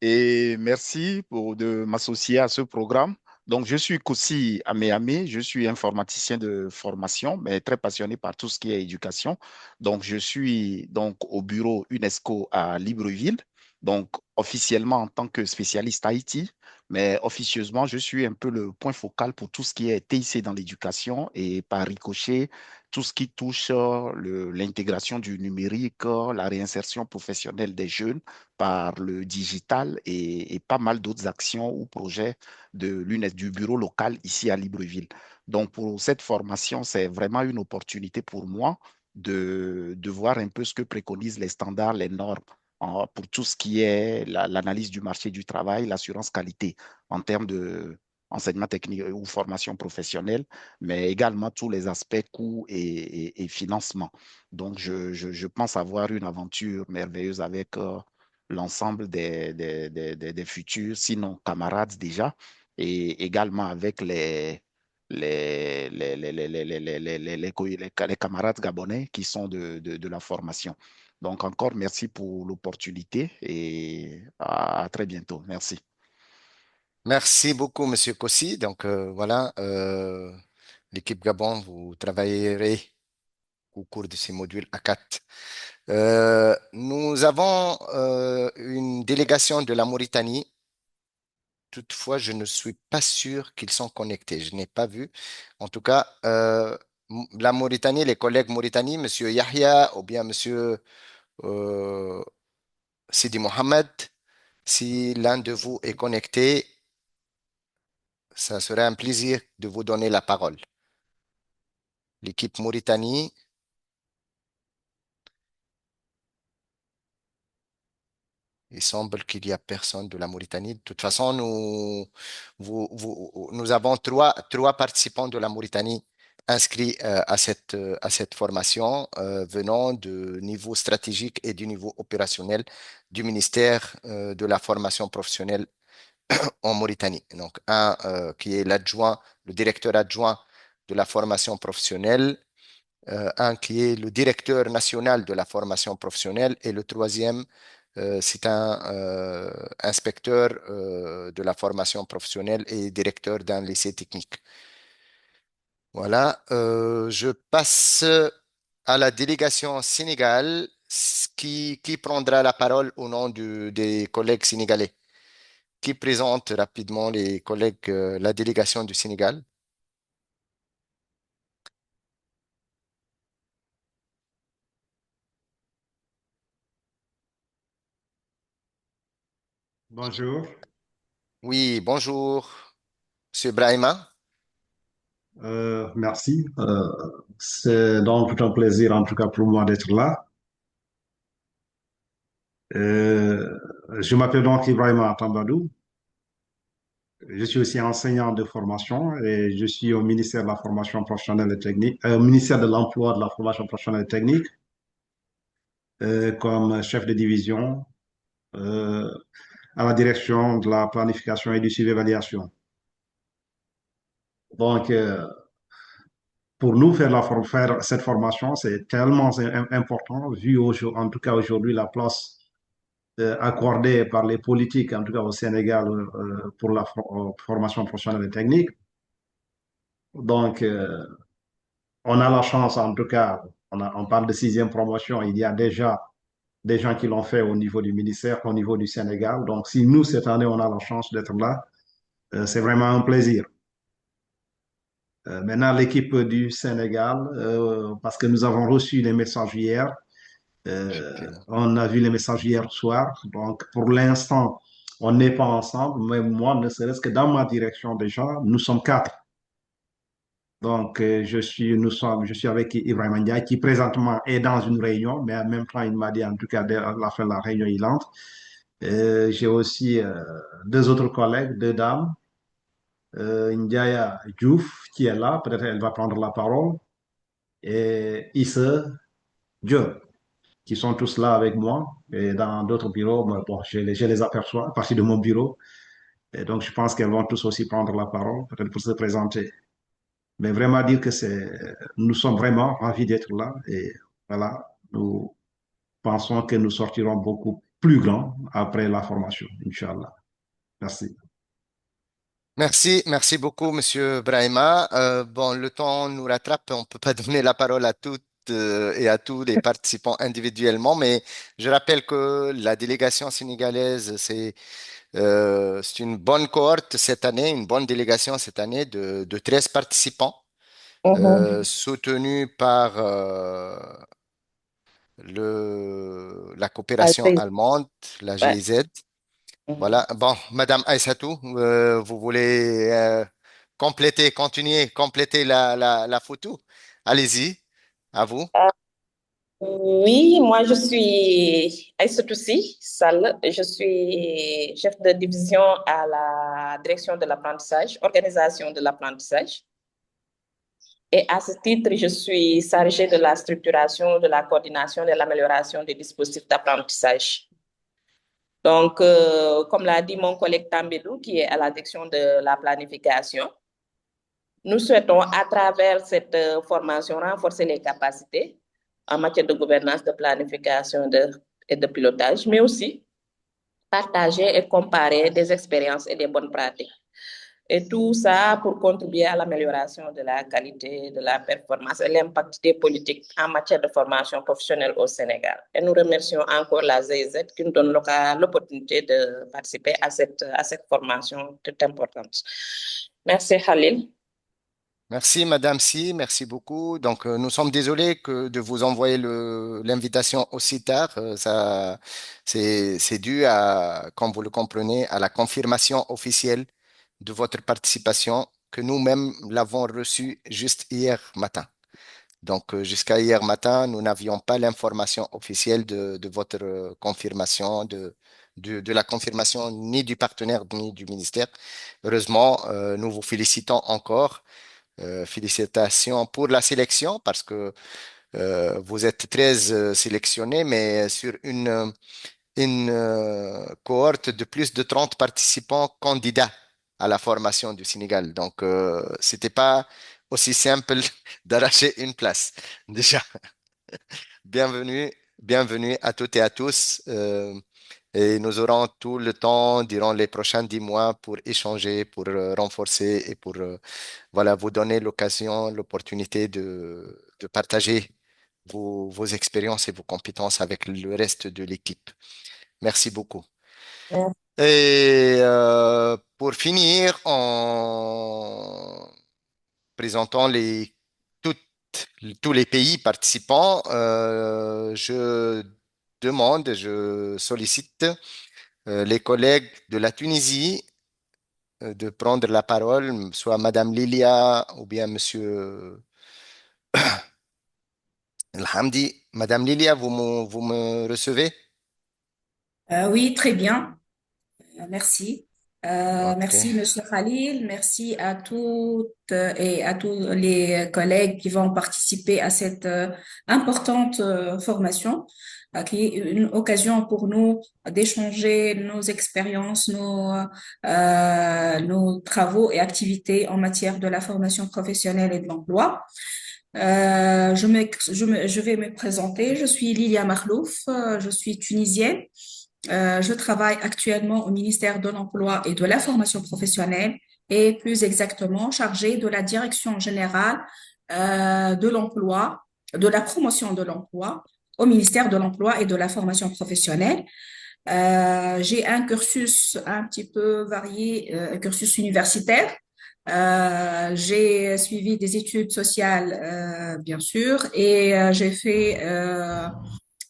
et merci de m'associer à ce programme. Donc, je suis Koussi Améamé, je suis informaticien de formation, mais très passionné par tout ce qui est éducation. Donc, je suis donc au bureau UNESCO à Libreville, donc officiellement en tant que spécialiste IT, mais officieusement, je suis un peu le point focal pour tout ce qui est TIC dans l'éducation et par ricochet, tout ce qui touche l'intégration du numérique, la réinsertion professionnelle des jeunes par le digital et pas mal d'autres actions ou projets de l'UNES, du bureau local ici à Libreville. Donc, pour cette formation, c'est vraiment une opportunité pour moi de voir un peu ce que préconisent les standards, les normes pour tout ce qui est l'analyse du marché du travail, l'assurance qualité en termes de enseignement technique ou formation professionnelle, mais également tous les aspects coûts et financement. Donc, je pense avoir une aventure merveilleuse avec l'ensemble des futurs, sinon camarades déjà, et également avec les camarades gabonais qui sont de la formation. Donc, encore merci pour l'opportunité et à très bientôt. Merci. Merci beaucoup, Monsieur Kossi. Donc voilà, l'équipe Gabon, vous travaillerez au cours de ces modules A4. Nous avons une délégation de la Mauritanie. Toutefois, je ne suis pas sûr qu'ils sont connectés. Je n'ai pas vu. En tout cas, la Mauritanie, les collègues Mauritanie, Monsieur Yahya ou bien Monsieur euh, Sidi Mohamed, si l'un de vous est connecté, ça serait un plaisir de vous donner la parole. L'équipe Mauritanie, il semble qu'il n'y a personne de la Mauritanie. De toute façon, nous avons trois participants de la Mauritanie inscrits à cette formation venant du niveau stratégique et du niveau opérationnel du ministère de la formation professionnelle en Mauritanie. Donc, un qui est le directeur adjoint de la formation professionnelle, un qui est le directeur national de la formation professionnelle et le troisième, c'est un inspecteur de la formation professionnelle et directeur d'un lycée technique. Voilà, je passe à la délégation Sénégal qui prendra la parole au nom des collègues sénégalais. Qui présente rapidement les collègues, la délégation du Sénégal? Bonjour. Oui, bonjour, Monsieur Brahima. Merci. C'est donc tout un plaisir, en tout cas pour moi, d'être là. Euh, je m'appelle donc Ibrahima Tambadou. Je suis aussi enseignant de formation et je suis au ministère de la formation professionnelle et technique, au ministère de l'emploi, de la formation professionnelle et technique. comme chef de division euh, à la direction de la planification et du suivi-évaluation. Donc, pour nous, faire cette formation, c'est tellement important, vu en tout cas aujourd'hui la place accordée par les politiques, en tout cas au Sénégal, pour la formation professionnelle et technique. Donc, on a la chance, en tout cas, on parle de sixième promotion, il y a déjà des gens qui l'ont fait au niveau du ministère, au niveau du Sénégal. Donc, si nous, cette année, on a la chance d'être là, c'est vraiment un plaisir. Maintenant, l'équipe du Sénégal, parce que nous avons reçu les messages hier, on a vu les messages hier soir. Donc, pour l'instant, on n'est pas ensemble, mais moi, ne serait-ce que dans ma direction déjà, nous sommes quatre. Donc, je suis avec Ibrahim Ndiaye qui présentement est dans une réunion, mais en même temps, il m'a dit en tout cas, dès la fin de la réunion, il entre. J'ai aussi deux autres collègues, deux dames, Ndiaya Diouf qui est là, peut-être elle va prendre la parole, et Issa Diop, qui sont tous là avec moi. Et dans d'autres bureaux, bon, je les aperçois à partir de mon bureau. Et donc, je pense qu'elles vont tous aussi prendre la parole, peut-être pour se présenter. Mais vraiment dire que nous sommes vraiment ravis d'être là. Et voilà, nous pensons que nous sortirons beaucoup plus grands après la formation, Inch'Allah. Merci. Merci beaucoup, Monsieur Brahima. Bon, le temps nous rattrape, on ne peut pas donner la parole à toutes et à tous les participants individuellement, mais je rappelle que la délégation sénégalaise, c'est une bonne cohorte cette année, une bonne délégation cette année de 13 participants, Mhm. soutenus par la coopération Allez. allemande, la Ouais. GIZ. Mhm. Voilà. Bon, Madame Aïssatou, vous voulez compléter la photo? Allez-y, à vous. Oui, moi je suis Aïssatou Sy Sall, je suis chef de division à la direction de l'apprentissage, organisation de l'apprentissage. Et à ce titre, je suis chargée de la structuration, de la coordination, de l'amélioration des dispositifs d'apprentissage. Donc, comme l'a dit mon collègue Tambedou, qui est à la direction de la planification, nous souhaitons, à travers cette formation, renforcer les capacités en matière de gouvernance, de planification et de pilotage, mais aussi partager et comparer des expériences et des bonnes pratiques. Et tout ça pour contribuer à l'amélioration de la qualité, de la performance et l'impact des politiques en matière de formation professionnelle au Sénégal. Et nous remercions encore la ZZ qui nous donne l'opportunité de participer à cette formation toute importante. Merci Khalil. Merci, Madame Si, merci beaucoup. Donc, nous sommes désolés de vous envoyer l'invitation aussi tard. C'est dû à, comme vous le comprenez, à la confirmation officielle de votre participation que nous-mêmes l'avons reçue juste hier matin. Donc, jusqu'à hier matin, nous n'avions pas l'information officielle de votre confirmation, de la confirmation ni du partenaire ni du ministère. Heureusement, nous vous félicitons encore. Félicitations pour la sélection parce que vous êtes 13 sélectionnés, mais sur une cohorte de plus de 30 participants candidats à la formation du Sénégal. Donc, c'était pas aussi simple d'arracher une place. Déjà, bienvenue, bienvenue à toutes et à tous. Et nous aurons tout le temps durant les prochains 10 mois pour échanger, pour renforcer et pour voilà, vous donner l'occasion, l'opportunité de partager vos expériences et vos compétences avec le reste de l'équipe. Merci beaucoup. Et pour finir, en présentant toutes- tous les pays participants, je sollicite les collègues de la Tunisie de prendre la parole, soit Madame Lilia ou bien Monsieur Alhamdi. Madame Lilia, vous me recevez? Oui, très bien. Merci. Ok. Merci, Monsieur Khalil. Merci à toutes et à tous les collègues qui vont participer à cette importante formation, qui est une occasion pour nous d'échanger nos expériences, nos travaux et activités en matière de la formation professionnelle et de l'emploi. Je vais me présenter. Je suis Lilia Marlouf, je suis tunisienne. Je travaille actuellement au ministère de l'Emploi et de la formation professionnelle et plus exactement chargée de la direction générale de l'emploi, de la promotion de l'emploi au ministère de l'Emploi et de la formation professionnelle. J'ai un cursus un petit peu varié, un cursus universitaire. J'ai suivi des études sociales, bien sûr, et j'ai fait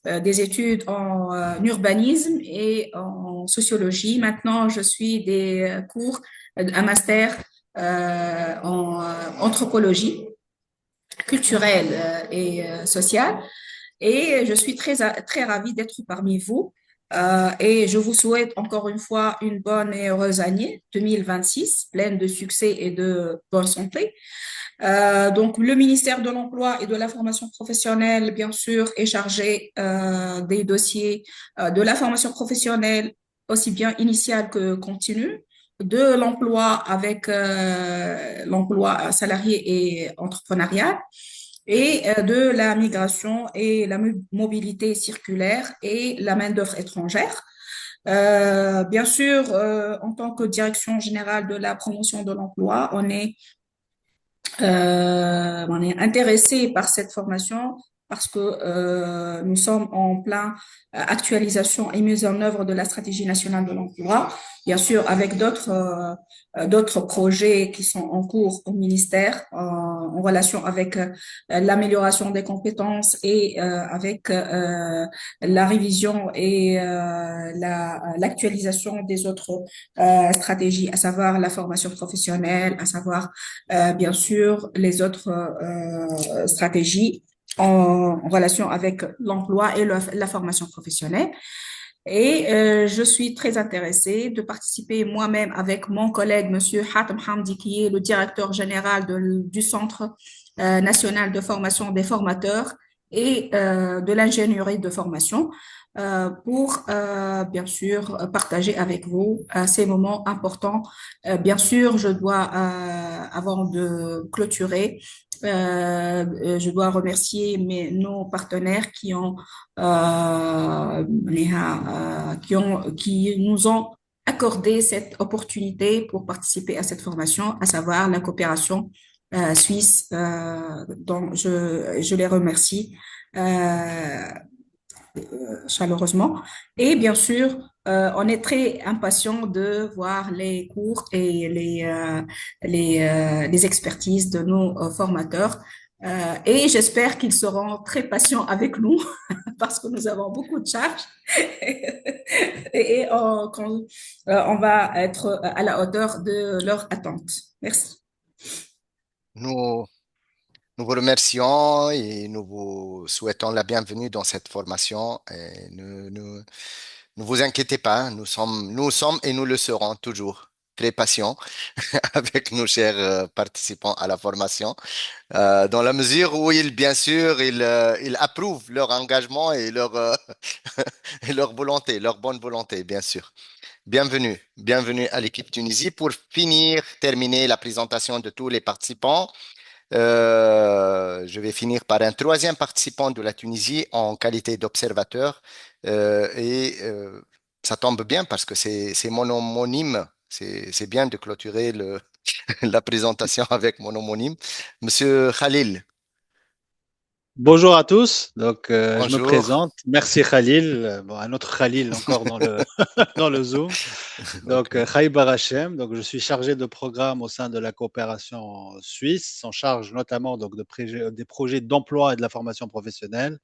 des études en urbanisme et en sociologie. Maintenant, je suis des cours, un master en anthropologie culturelle et sociale. Et je suis très ravie d'être parmi vous. Et je vous souhaite encore une fois une bonne et heureuse année 2026, pleine de succès et de bonne santé. Donc, le ministère de l'Emploi et de la formation professionnelle, bien sûr, est chargé des dossiers de la formation professionnelle, aussi bien initiale que continue, de l'emploi avec l'emploi salarié et entrepreneurial, et de la migration et la mobilité circulaire et la main-d'œuvre étrangère. Bien sûr, en tant que direction générale de la promotion de l'emploi, on est intéressé par cette formation parce que nous sommes en plein actualisation et mise en œuvre de la stratégie nationale de l'emploi, bien sûr avec d'autres projets qui sont en cours au ministère en relation avec l'amélioration des compétences et avec la révision et l'actualisation des autres stratégies, à savoir la formation professionnelle, à savoir bien sûr les autres stratégies en relation avec l'emploi et la formation professionnelle. Et je suis très intéressée de participer moi-même avec mon collègue, Monsieur Hatem Hamdi, qui est le directeur général du Centre national de formation des formateurs et de l'ingénierie de formation, pour bien sûr partager avec vous ces moments importants. Bien sûr, je dois, avant de clôturer, je dois remercier nos partenaires qui nous ont accordé cette opportunité pour participer à cette formation, à savoir la coopération suisse, dont je les remercie chaleureusement. Et bien sûr, on est très impatient de voir les cours et les expertises de nos formateurs. Et j'espère qu'ils seront très patients avec nous parce que nous avons beaucoup de charges et on va être à la hauteur de leurs attentes. Merci. Nous, nous vous remercions et nous vous souhaitons la bienvenue dans cette formation. Et ne vous inquiétez pas, nous sommes et nous le serons toujours très patients avec nos chers participants à la formation, dans la mesure où bien sûr, ils approuvent leur engagement et et leur volonté, leur bonne volonté, bien sûr. Bienvenue, bienvenue à l'équipe Tunisie. Pour terminer la présentation de tous les participants, je vais finir par un troisième participant de la Tunisie en qualité d'observateur. Ça tombe bien parce que c'est mon homonyme. C'est bien de clôturer la présentation avec mon homonyme. Monsieur Khalil. Bonjour à tous, donc je me Bonjour. présente. Merci Khalil, bon, un autre Khalil encore dans dans le Zoom. Donc Khaybar Hachem, donc je suis chargé de programme au sein de la coopération suisse, en charge notamment donc des projets d'emploi et de la formation professionnelle.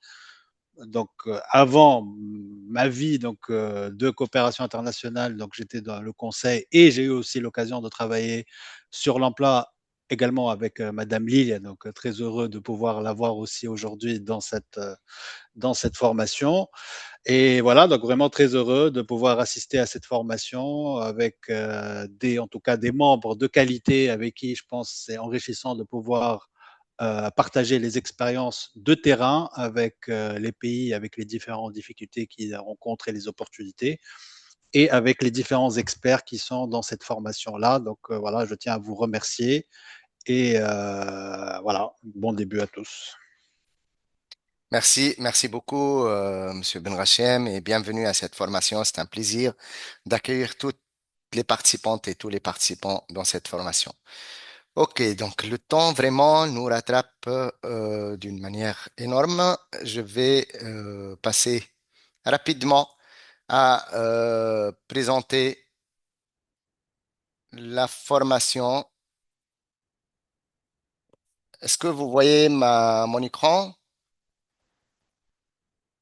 Donc avant ma vie donc de coopération internationale, donc j'étais dans le conseil et j'ai eu aussi l'occasion de travailler sur l'emploi également avec Madame Lille. Donc, très heureux de pouvoir l'avoir aussi aujourd'hui dans cette formation. Et voilà, donc vraiment très heureux de pouvoir assister à cette formation avec en tout cas des membres de qualité avec qui je pense c'est enrichissant de pouvoir partager les expériences de terrain avec les pays, avec les différentes difficultés qu'ils rencontrent et les opportunités, et avec les différents experts qui sont dans cette formation-là. Donc voilà, je tiens à vous remercier et voilà, bon début à tous. Merci beaucoup, Monsieur Benrachem, et bienvenue à cette formation. C'est un plaisir d'accueillir toutes les participantes et tous les participants dans cette formation. Ok, donc le temps vraiment nous rattrape d'une manière énorme. Je vais passer rapidement à présenter la formation. Est-ce que vous voyez mon écran?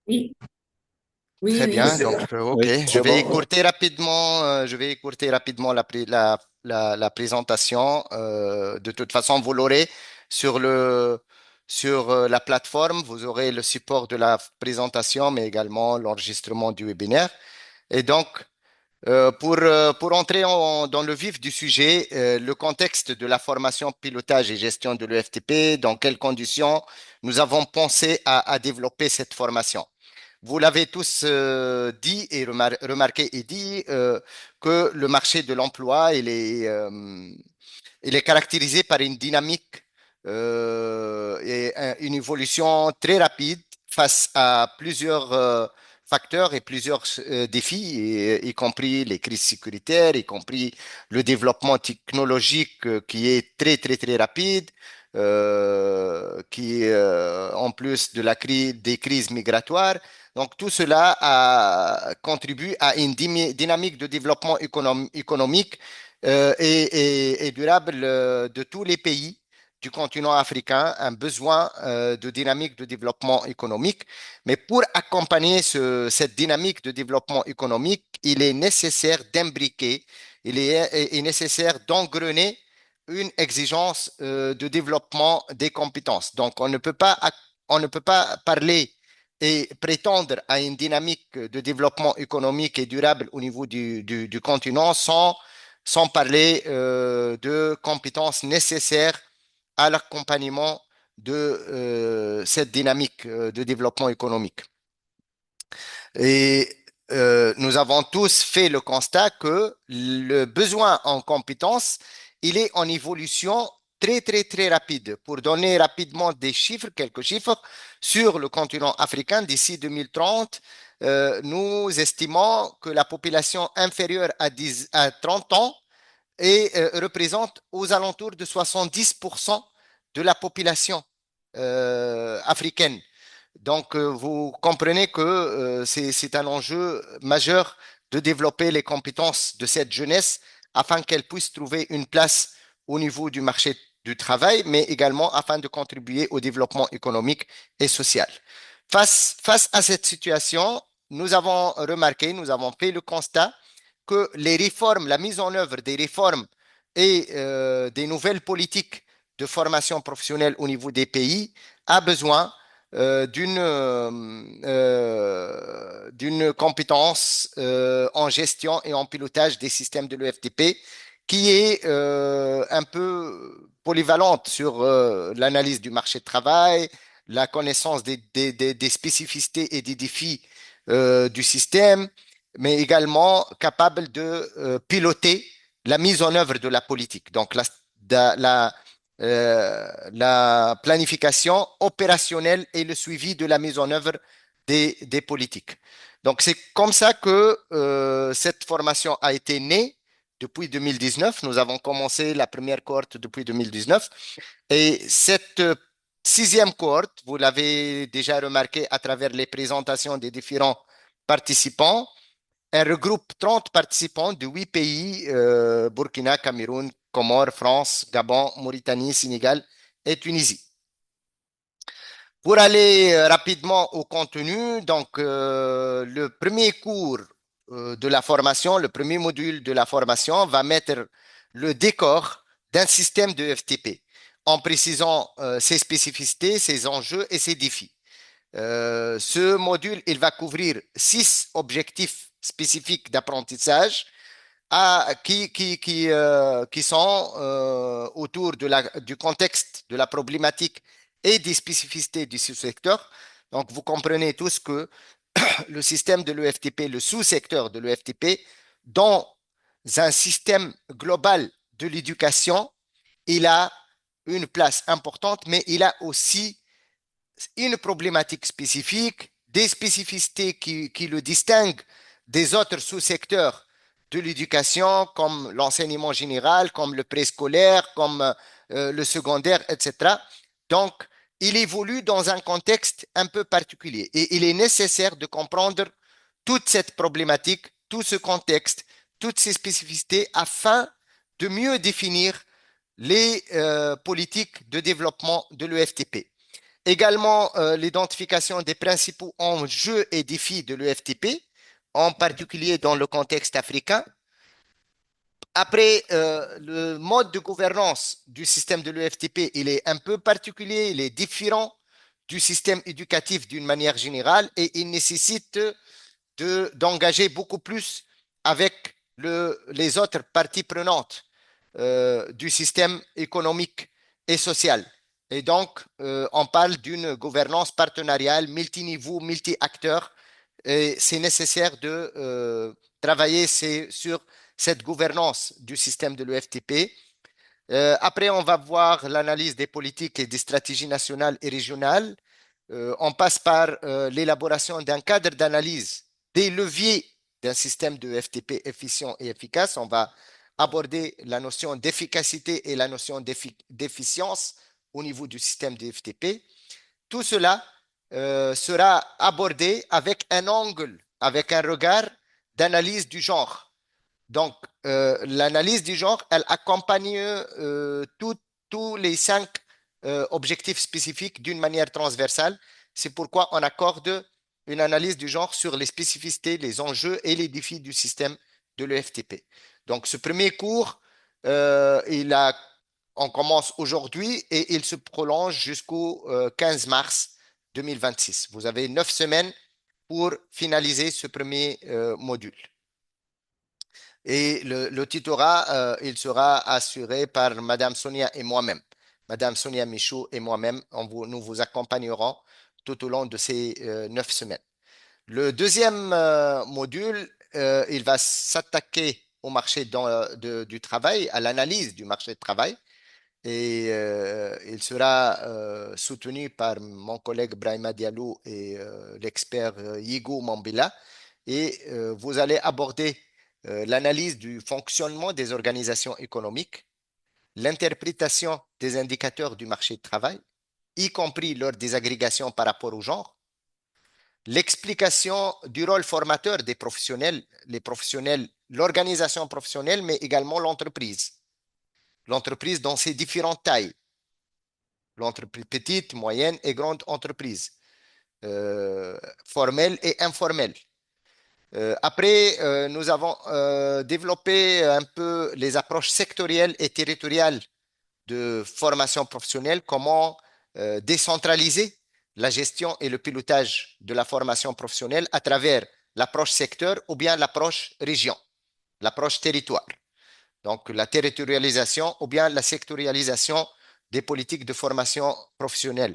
Oui, oui, Très oui. bien, donc ok, Oui, je vais écourter rapidement, la présentation. De toute façon, vous l'aurez sur la plateforme. Vous aurez le support de la présentation, mais également l'enregistrement du webinaire. Et donc, pour entrer dans le vif du sujet, le contexte de la formation pilotage et gestion de l'EFTP, dans quelles conditions nous avons pensé à développer cette formation. Vous l'avez tous dit et remarqué et dit que le marché de l'emploi, il est caractérisé par une dynamique et une évolution très rapide face à plusieurs facteurs et plusieurs défis, y compris les crises sécuritaires, y compris le développement technologique qui est très, très, très rapide, en plus de des crises migratoires. Donc, tout cela contribue à une dynamique de développement économique et durable de tous les pays du continent africain, un besoin de dynamique de développement économique. Mais pour accompagner cette dynamique de développement économique, il est nécessaire d'imbriquer, est nécessaire d'engrener une exigence de développement des compétences. Donc, on ne peut pas parler et prétendre à une dynamique de développement économique et durable au niveau du continent sans parler de compétences nécessaires à l'accompagnement de cette dynamique de développement économique. Et nous avons tous fait le constat que le besoin en compétences, il est en évolution très, très, très rapide. Pour donner rapidement quelques chiffres, sur le continent africain, d'ici 2030, nous estimons que la population inférieure à 30 ans représente aux alentours de 70% de la population africaine. Donc, vous comprenez que c'est un enjeu majeur de développer les compétences de cette jeunesse afin qu'elle puisse trouver une place au niveau du marché du travail, mais également afin de contribuer au développement économique et social. Face à cette situation, nous avons remarqué, nous avons fait le constat que les réformes, la mise en œuvre des réformes et des nouvelles politiques de formation professionnelle au niveau des pays a besoin d'une compétence en gestion et en pilotage des systèmes de l'EFTP qui est un peu polyvalente sur l'analyse du marché de travail, la connaissance des spécificités et des défis du système, mais également capable de piloter la mise en œuvre de la politique. Donc, la planification opérationnelle et le suivi de la mise en œuvre des politiques. Donc, c'est comme ça que cette formation a été née depuis 2019. Nous avons commencé la première cohorte depuis 2019. Et cette sixième cohorte, vous l'avez déjà remarqué à travers les présentations des différents participants, elle regroupe 30 participants de 8 pays, Burkina, Cameroun, Comores, France, Gabon, Mauritanie, Sénégal et Tunisie. Pour aller rapidement au contenu, donc le premier cours de la formation, le premier module de la formation va mettre le décor d'un système de FTP, en précisant ses spécificités, ses enjeux et ses défis. Ce module, il va couvrir 6 objectifs spécifiques d'apprentissage qui sont autour du contexte, de la problématique et des spécificités du sous-secteur. Donc, vous comprenez tous que le système de l'EFTP, le sous-secteur de l'EFTP, dans un système global de l'éducation, il a une place importante, mais il a aussi une problématique spécifique, des spécificités qui le distinguent des autres sous-secteurs de l'éducation, comme l'enseignement général, comme le préscolaire, comme le secondaire, etc. Donc, il évolue dans un contexte un peu particulier et il est nécessaire de comprendre toute cette problématique, tout ce contexte, toutes ces spécificités afin de mieux définir les politiques de développement de l'EFTP. Également, l'identification des principaux enjeux et défis de l'EFTP, en particulier dans le contexte africain. Après, le mode de gouvernance du système de l'EFTP, il est un peu particulier, il est différent du système éducatif d'une manière générale et il nécessite d'engager beaucoup plus avec les autres parties prenantes du système économique et social. Et donc, on parle d'une gouvernance partenariale multiniveau, multi-acteurs. Et c'est nécessaire de travailler sur cette gouvernance du système de l'EFTP. Après, on va voir l'analyse des politiques et des stratégies nationales et régionales. On passe par l'élaboration d'un cadre d'analyse des leviers d'un système de FTP efficient et efficace. On va aborder la notion d'efficacité et la notion d'efficience au niveau du système de FTP. Tout cela sera abordé avec un angle, avec un regard d'analyse du genre. Donc, l'analyse du genre, elle accompagne tous les 5 objectifs spécifiques d'une manière transversale. C'est pourquoi on accorde une analyse du genre sur les spécificités, les enjeux et les défis du système de l'EFTP. Donc, ce premier cours, on commence aujourd'hui et il se prolonge jusqu'au 15 mars 2026. Vous avez 9 semaines pour finaliser ce premier module. Et le tutorat, il sera assuré par Madame Sonia et moi-même. Madame Sonia Michaud et moi-même, nous vous accompagnerons tout au long de ces 9 semaines. Le deuxième module, il va s'attaquer au marché du travail, à l'analyse du marché du travail. Et il sera soutenu par mon collègue Brahima Diallo et l'expert Yigo Mambila. Et vous allez aborder l'analyse du fonctionnement des organisations économiques, l'interprétation des indicateurs du marché du travail, y compris leur désagrégation par rapport au genre, l'explication du rôle formateur des professionnels, les professionnels, l'organisation professionnelle, mais également l'entreprise. L'entreprise dans ses différentes tailles, l'entreprise petite, moyenne et grande entreprise, formelle et informelle. Après, nous avons développé un peu les approches sectorielles et territoriales de formation professionnelle, comment décentraliser la gestion et le pilotage de la formation professionnelle à travers l'approche secteur ou bien l'approche région, l'approche territoire. Donc, la territorialisation ou bien la sectorialisation des politiques de formation professionnelle.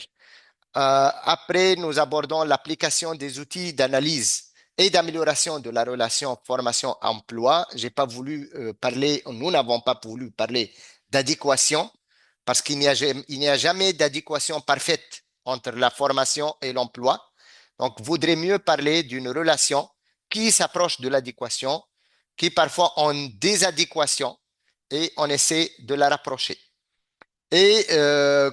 Après, nous abordons l'application des outils d'analyse et d'amélioration de la relation formation-emploi. J'ai pas voulu parler, nous n'avons pas voulu parler d'adéquation parce qu'il n'y a jamais d'adéquation parfaite entre la formation et l'emploi. Donc, voudrait mieux parler d'une relation qui s'approche de l'adéquation, qui parfois en désadéquation et on essaie de la rapprocher. Et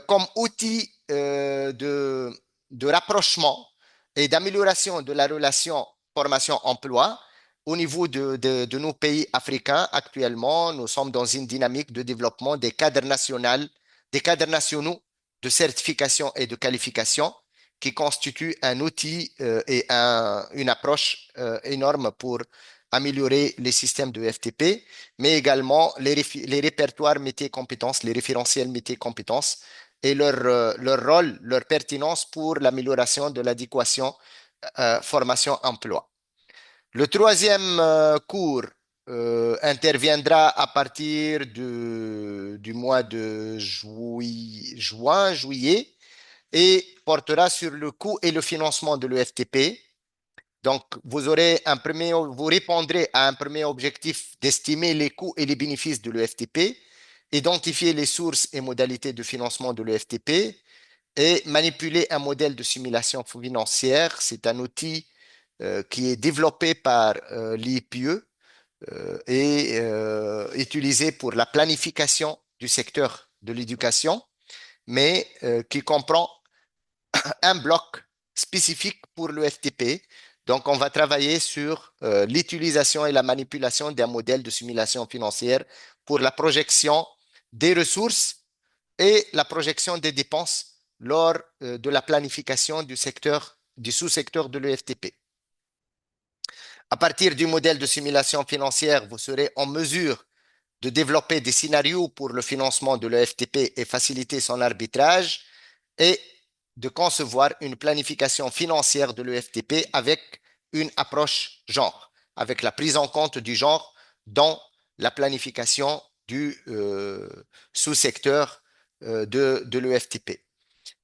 comme outil de rapprochement et d'amélioration de la relation formation-emploi, au niveau de nos pays africains, actuellement, nous sommes dans une dynamique de développement des cadres nationaux de certification et de qualification qui constituent un outil et une approche énorme pour améliorer les systèmes de FTP, mais également les répertoires métiers compétences, les référentiels métiers compétences et leur rôle, leur pertinence pour l'amélioration de l'adéquation formation-emploi. Le troisième cours interviendra à partir du mois de juin, juillet, et portera sur le coût et le financement de l'EFTP. Donc, vous répondrez à un premier objectif d'estimer les coûts et les bénéfices de l'EFTP, identifier les sources et modalités de financement de l'EFTP et manipuler un modèle de simulation financière. C'est un outil qui est développé par l'IPE et utilisé pour la planification du secteur de l'éducation, mais qui comprend un bloc spécifique pour le FTP. Donc, on va travailler sur l'utilisation et la manipulation d'un modèle de simulation financière pour la projection des ressources et la projection des dépenses lors de la planification du sous-secteur de l'EFTP. À partir du modèle de simulation financière, vous serez en mesure de développer des scénarios pour le financement de l'EFTP et faciliter son arbitrage et de concevoir une planification financière de l'EFTP avec une approche genre, avec la prise en compte du genre dans la planification du sous-secteur de l'EFTP.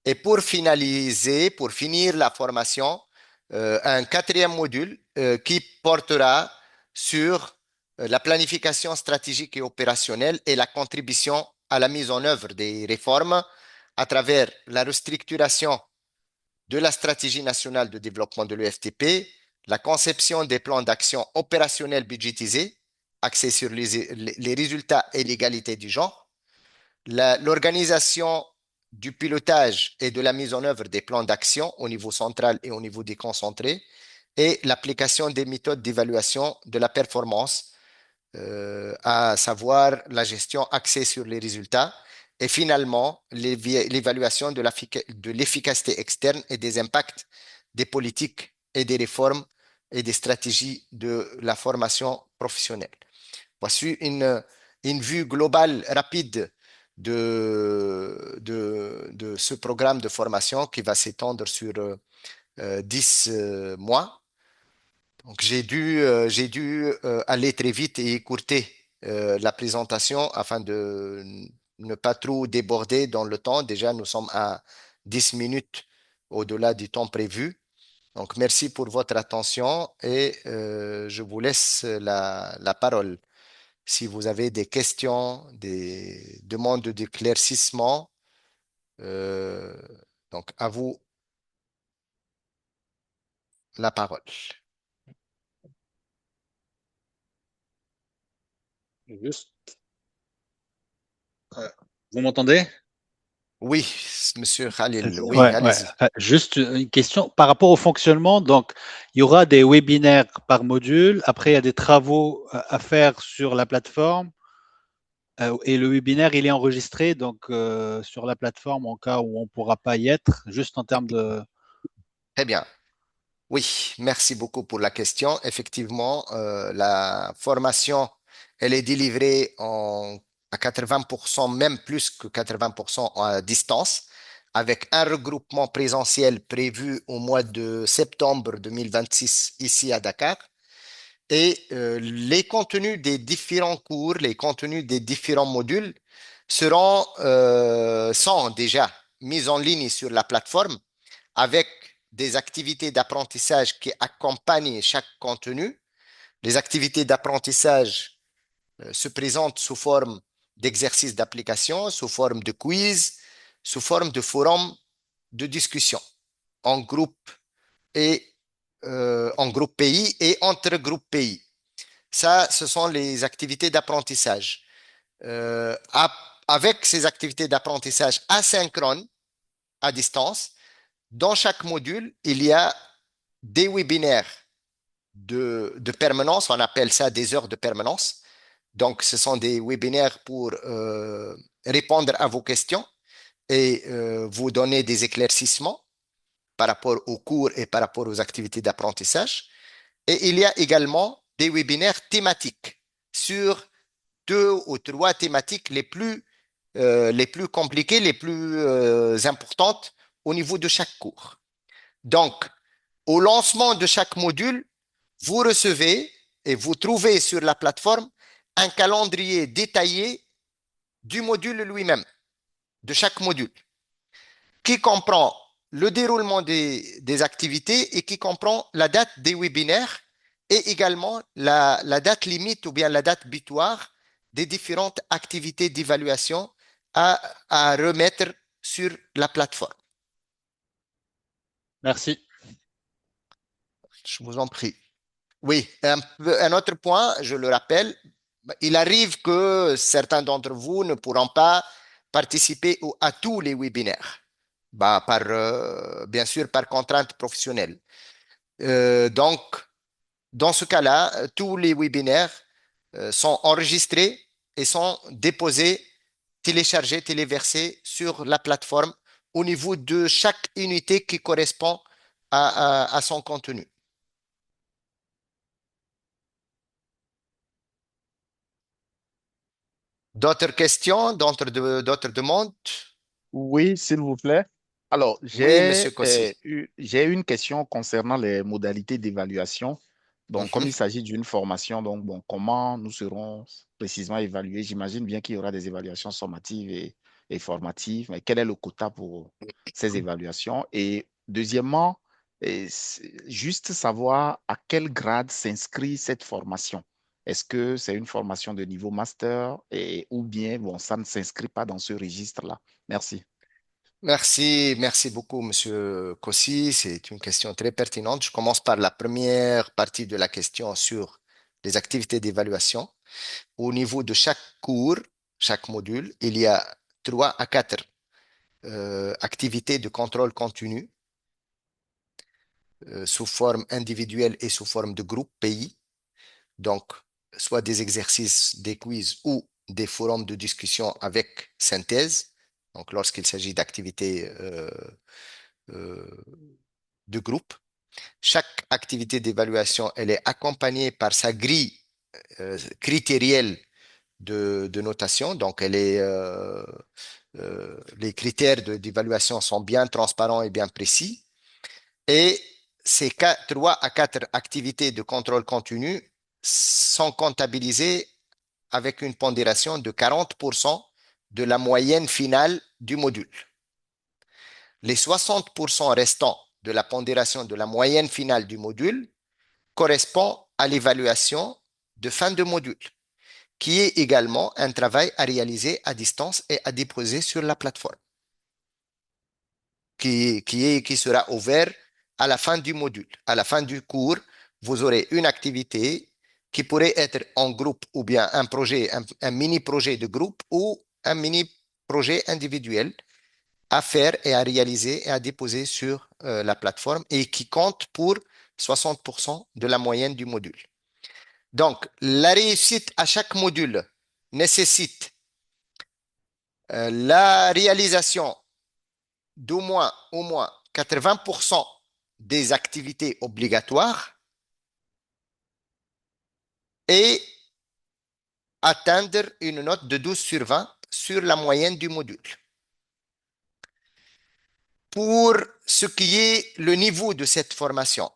Et pour finir la formation, un quatrième module qui portera sur la planification stratégique et opérationnelle et la contribution à la mise en œuvre des réformes à travers la restructuration de la stratégie nationale de développement de l'EFTP, la conception des plans d'action opérationnels budgétisés, axés sur les résultats et l'égalité du genre, l'organisation du pilotage et de la mise en œuvre des plans d'action au niveau central et au niveau déconcentré, et l'application des méthodes d'évaluation de la performance, à savoir la gestion axée sur les résultats, et finalement l'évaluation de l'efficacité externe et des impacts des politiques et des réformes et des stratégies de la formation professionnelle. Voici une vue globale rapide de ce programme de formation qui va s'étendre sur 10 mois. Donc, j'ai dû aller très vite et écourter la présentation afin de ne pas trop déborder dans le temps. Déjà, nous sommes à 10 minutes au-delà du temps prévu. Donc, merci pour votre attention et je vous laisse la parole. Si vous avez des questions, des demandes d'éclaircissement, donc à vous la parole. Juste. Vous m'entendez? Oui, monsieur Khalil, oui, Ouais, allez-y. juste une question par rapport au fonctionnement. Donc, il y aura des webinaires par module. Après, il y a des travaux à faire sur la plateforme. Et le webinaire, il est enregistré donc sur la plateforme en cas où on ne pourra pas y être, juste en termes de… Très bien. Oui, merci beaucoup pour la question. Effectivement, la formation, elle est délivrée à 80%, même plus que 80% à distance, avec un regroupement présentiel prévu au mois de septembre 2026 ici à Dakar. Et les contenus des différents cours, les contenus des différents modules sont déjà mis en ligne sur la plateforme avec des activités d'apprentissage qui accompagnent chaque contenu. Les activités d'apprentissage se présentent sous forme d'exercices d'application, sous forme de quiz, sous forme de forums de discussion en groupe et en groupe pays et entre groupes pays. Ça, ce sont les activités d'apprentissage. Avec ces activités d'apprentissage asynchrones à distance, dans chaque module, il y a des webinaires de permanence, on appelle ça des heures de permanence. Donc, ce sont des webinaires pour répondre à vos questions et vous donner des éclaircissements par rapport aux cours et par rapport aux activités d'apprentissage. Et il y a également des webinaires thématiques sur 2 ou 3 thématiques les plus compliquées, les plus importantes au niveau de chaque cours. Donc, au lancement de chaque module, vous recevez et vous trouvez sur la plateforme un calendrier détaillé du module lui-même, de chaque module, qui comprend le déroulement des activités et qui comprend la date des webinaires et également la date limite ou bien la date butoir des différentes activités d'évaluation à remettre sur la plateforme. Merci. Je vous en prie. Oui, un autre point, je le rappelle, il arrive que certains d'entre vous ne pourront pas participer à tous les webinaires, bien sûr par contrainte professionnelle. Donc, dans ce cas-là, tous les webinaires sont enregistrés et sont déposés, téléchargés, téléversés sur la plateforme au niveau de chaque unité qui correspond à son contenu. D'autres questions, d'autres demandes? Oui, s'il vous plaît. Alors, Oui, Monsieur Kossi. j'ai une question concernant les modalités d'évaluation. Donc, comme Mhm. il s'agit d'une formation, donc, bon, comment nous serons précisément évalués? J'imagine bien qu'il y aura des évaluations sommatives et formatives, mais quel est le quota pour ces évaluations? Et deuxièmement, juste savoir à quel grade s'inscrit cette formation. Est-ce que c'est une formation de niveau master ou bien, bon, ça ne s'inscrit pas dans ce registre-là? Merci. Merci beaucoup, Monsieur Kossi. C'est une question très pertinente. Je commence par la première partie de la question sur les activités d'évaluation. Au niveau de chaque cours, chaque module, il y a 3 à 4 activités de contrôle continu sous forme individuelle et sous forme de groupe pays. Donc, soit des exercices, des quiz ou des forums de discussion avec synthèse. Donc, lorsqu'il s'agit d'activités euh, de groupe. Chaque activité d'évaluation, elle est accompagnée par sa grille critérielle de notation. Donc, les critères d'évaluation sont bien transparents et bien précis. Et ces 3 à 4 activités de contrôle continu sont comptabilisées avec une pondération de 40% de la moyenne finale du module. Les 60% restants de la pondération de la moyenne finale du module correspond à l'évaluation de fin de module, qui est également un travail à réaliser à distance et à déposer sur la plateforme, qui sera ouvert à la fin du module. À la fin du cours, vous aurez une activité qui pourrait être en groupe ou bien un projet, un mini-projet de groupe ou un mini-projet individuel à faire et à réaliser et à déposer sur la plateforme et qui compte pour 60% de la moyenne du module. Donc, la réussite à chaque module nécessite la réalisation au moins 80% des activités obligatoires et atteindre une note de 12 sur 20 sur la moyenne du module. Pour ce qui est le niveau de cette formation,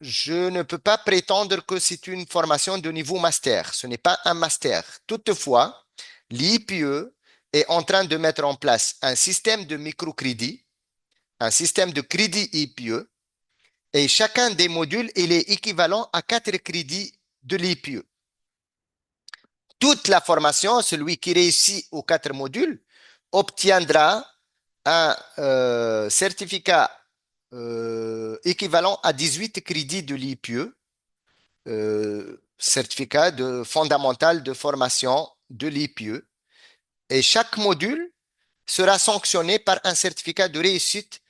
je ne peux pas prétendre que c'est une formation de niveau master. Ce n'est pas un master. Toutefois, l'IPE est en train de mettre en place un système de microcrédit, un système de crédit IPE, et chacun des modules, il est équivalent à 4 crédits de l'IPE. Toute la formation, celui qui réussit aux 4 modules, obtiendra un certificat équivalent à 18 crédits de l'IPE, certificat fondamental de formation de l'IPE. Et chaque module sera sanctionné par un certificat de réussite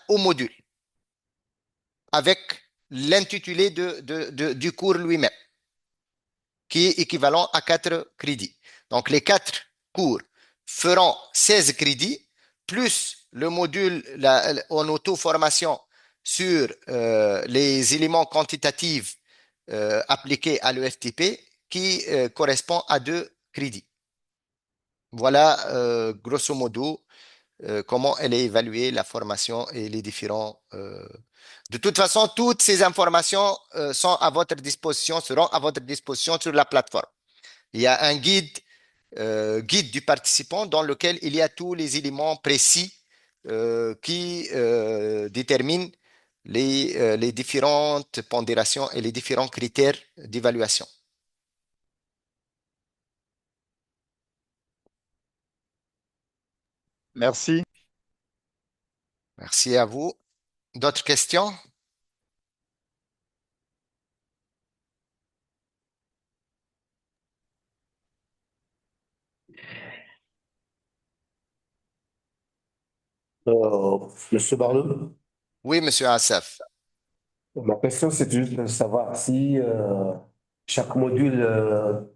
au module, avec l'intitulé du cours lui-même, qui est équivalent à 4 crédits. Donc, les 4 cours feront 16 crédits, plus le module en auto-formation sur les éléments quantitatifs appliquée à l'EFTP qui correspond à 2 crédits. Voilà, grosso modo, comment elle est évaluée, la formation et les différents. De toute façon, toutes ces informations sont à votre disposition, seront à votre disposition sur la plateforme. Il y a un guide du participant dans lequel il y a tous les éléments précis qui déterminent les différentes pondérations et les différents critères d'évaluation. Merci. Merci à vous. D'autres questions? Monsieur Barlow, Oui, Monsieur Assaf. ma question c'est juste de savoir si chaque module,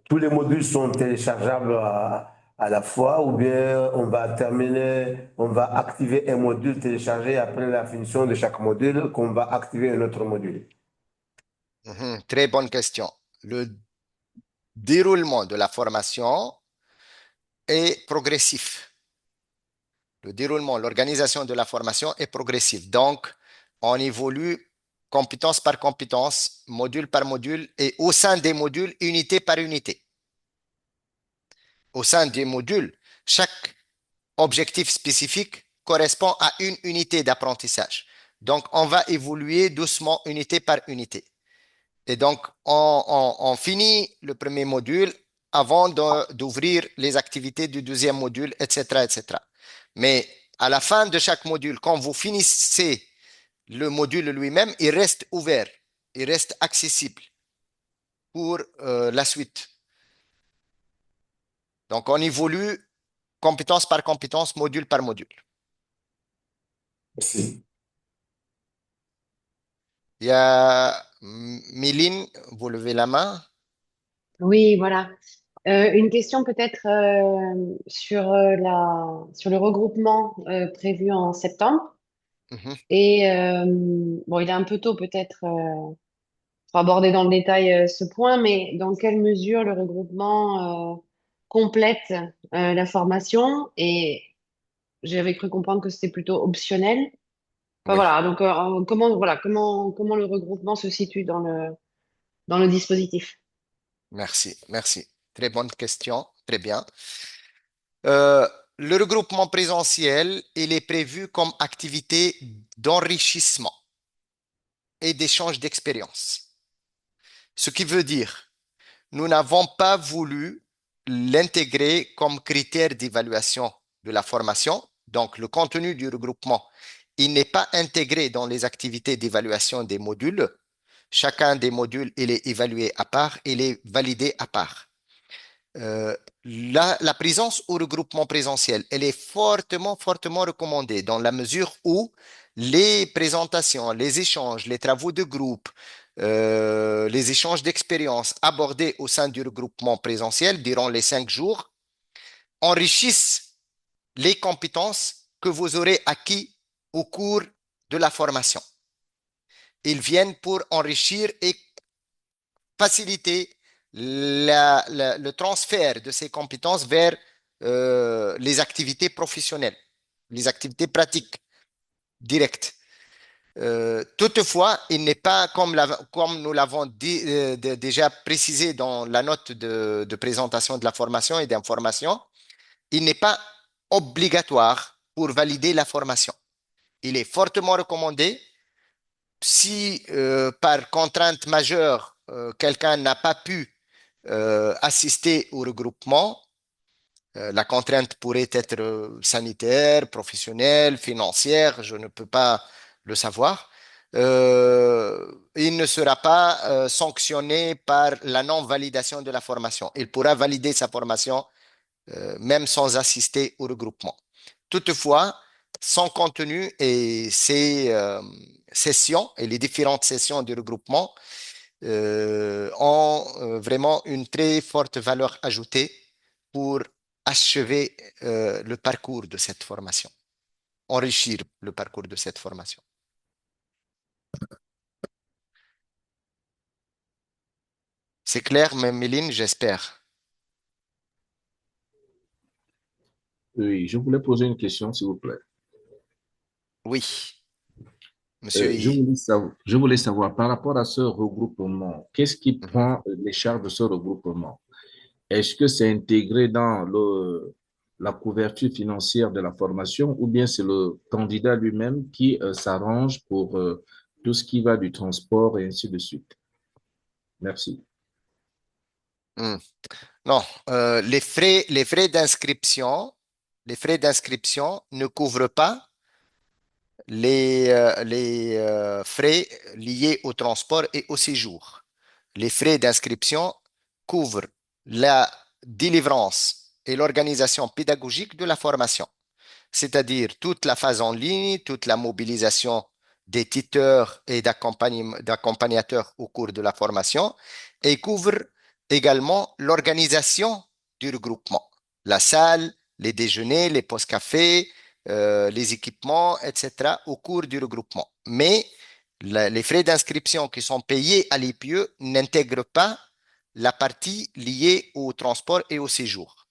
tous les modules sont téléchargeables à la fois ou bien on va terminer, on va activer un module téléchargé après la finition de chaque module qu'on va activer un autre module. Très bonne question. Le déroulement de la formation est progressif. Le déroulement, l'organisation de la formation est progressive. Donc, on évolue compétence par compétence, module par module et au sein des modules, unité par unité. Au sein des modules, chaque objectif spécifique correspond à une unité d'apprentissage. Donc, on va évoluer doucement, unité par unité. Et donc, on finit le premier module avant d'ouvrir les activités du deuxième module, etc., etc. Mais à la fin de chaque module, quand vous finissez le module lui-même, il reste ouvert, il reste accessible pour la suite. Donc, on évolue compétence par compétence, module par module. Merci. Il y a Méline, vous levez la main. Oui, voilà. Une question peut-être sur sur le regroupement prévu en septembre. Et bon, il est un peu tôt peut-être pour aborder dans le détail ce point, mais dans quelle mesure le regroupement complète la formation? Et j'avais cru comprendre que c'était plutôt optionnel. Enfin, Oui, voilà, donc comment le regroupement se situe dans le dispositif? merci, merci. Très bonne question, très bien. Le regroupement présentiel, il est prévu comme activité d'enrichissement et d'échange d'expériences. Ce qui veut dire, nous n'avons pas voulu l'intégrer comme critère d'évaluation de la formation. Donc, le contenu du regroupement, il n'est pas intégré dans les activités d'évaluation des modules. Chacun des modules, il est évalué à part, il est validé à part. La présence au regroupement présentiel, elle est fortement, fortement recommandée dans la mesure où les présentations, les échanges, les travaux de groupe, les échanges d'expériences abordés au sein du regroupement présentiel durant les 5 jours enrichissent les compétences que vous aurez acquis au cours de la formation. Ils viennent pour enrichir et faciliter le transfert de ces compétences vers les activités professionnelles, les activités pratiques directes. Toutefois, il n'est pas, comme nous l'avons déjà précisé dans la note de présentation de la formation et d'information, il n'est pas obligatoire pour valider la formation. Il est fortement recommandé si par contrainte majeure, quelqu'un n'a pas pu assister au regroupement, la contrainte pourrait être sanitaire, professionnelle, financière, je ne peux pas le savoir. Il ne sera pas sanctionné par la non-validation de la formation. Il pourra valider sa formation même sans assister au regroupement. Toutefois, son contenu et ses sessions et les différentes sessions du regroupement ont vraiment une très forte valeur ajoutée pour achever le parcours de cette formation, enrichir le parcours de cette formation. C'est clair, Méline, j'espère. Oui, je voulais poser une question, s'il vous plaît. Oui, monsieur I. Je voulais savoir, par rapport à ce regroupement, qu'est-ce qui prend les charges de ce regroupement? Est-ce que c'est intégré dans la couverture financière de la formation ou bien c'est le candidat lui-même qui s'arrange pour tout ce qui va du transport et ainsi de suite? Merci. Non, les frais d'inscription ne couvrent pas les frais liés au transport et au séjour. Les frais d'inscription couvrent la délivrance et l'organisation pédagogique de la formation, c'est-à-dire toute la phase en ligne, toute la mobilisation des tuteurs et d'accompagnateurs au cours de la formation, et couvre également l'organisation du regroupement, la salle, les déjeuners, les postes cafés, les équipements, etc., au cours du regroupement. Mais les frais d'inscription qui sont payés à l'IPE n'intègrent pas la partie liée au transport et au séjour.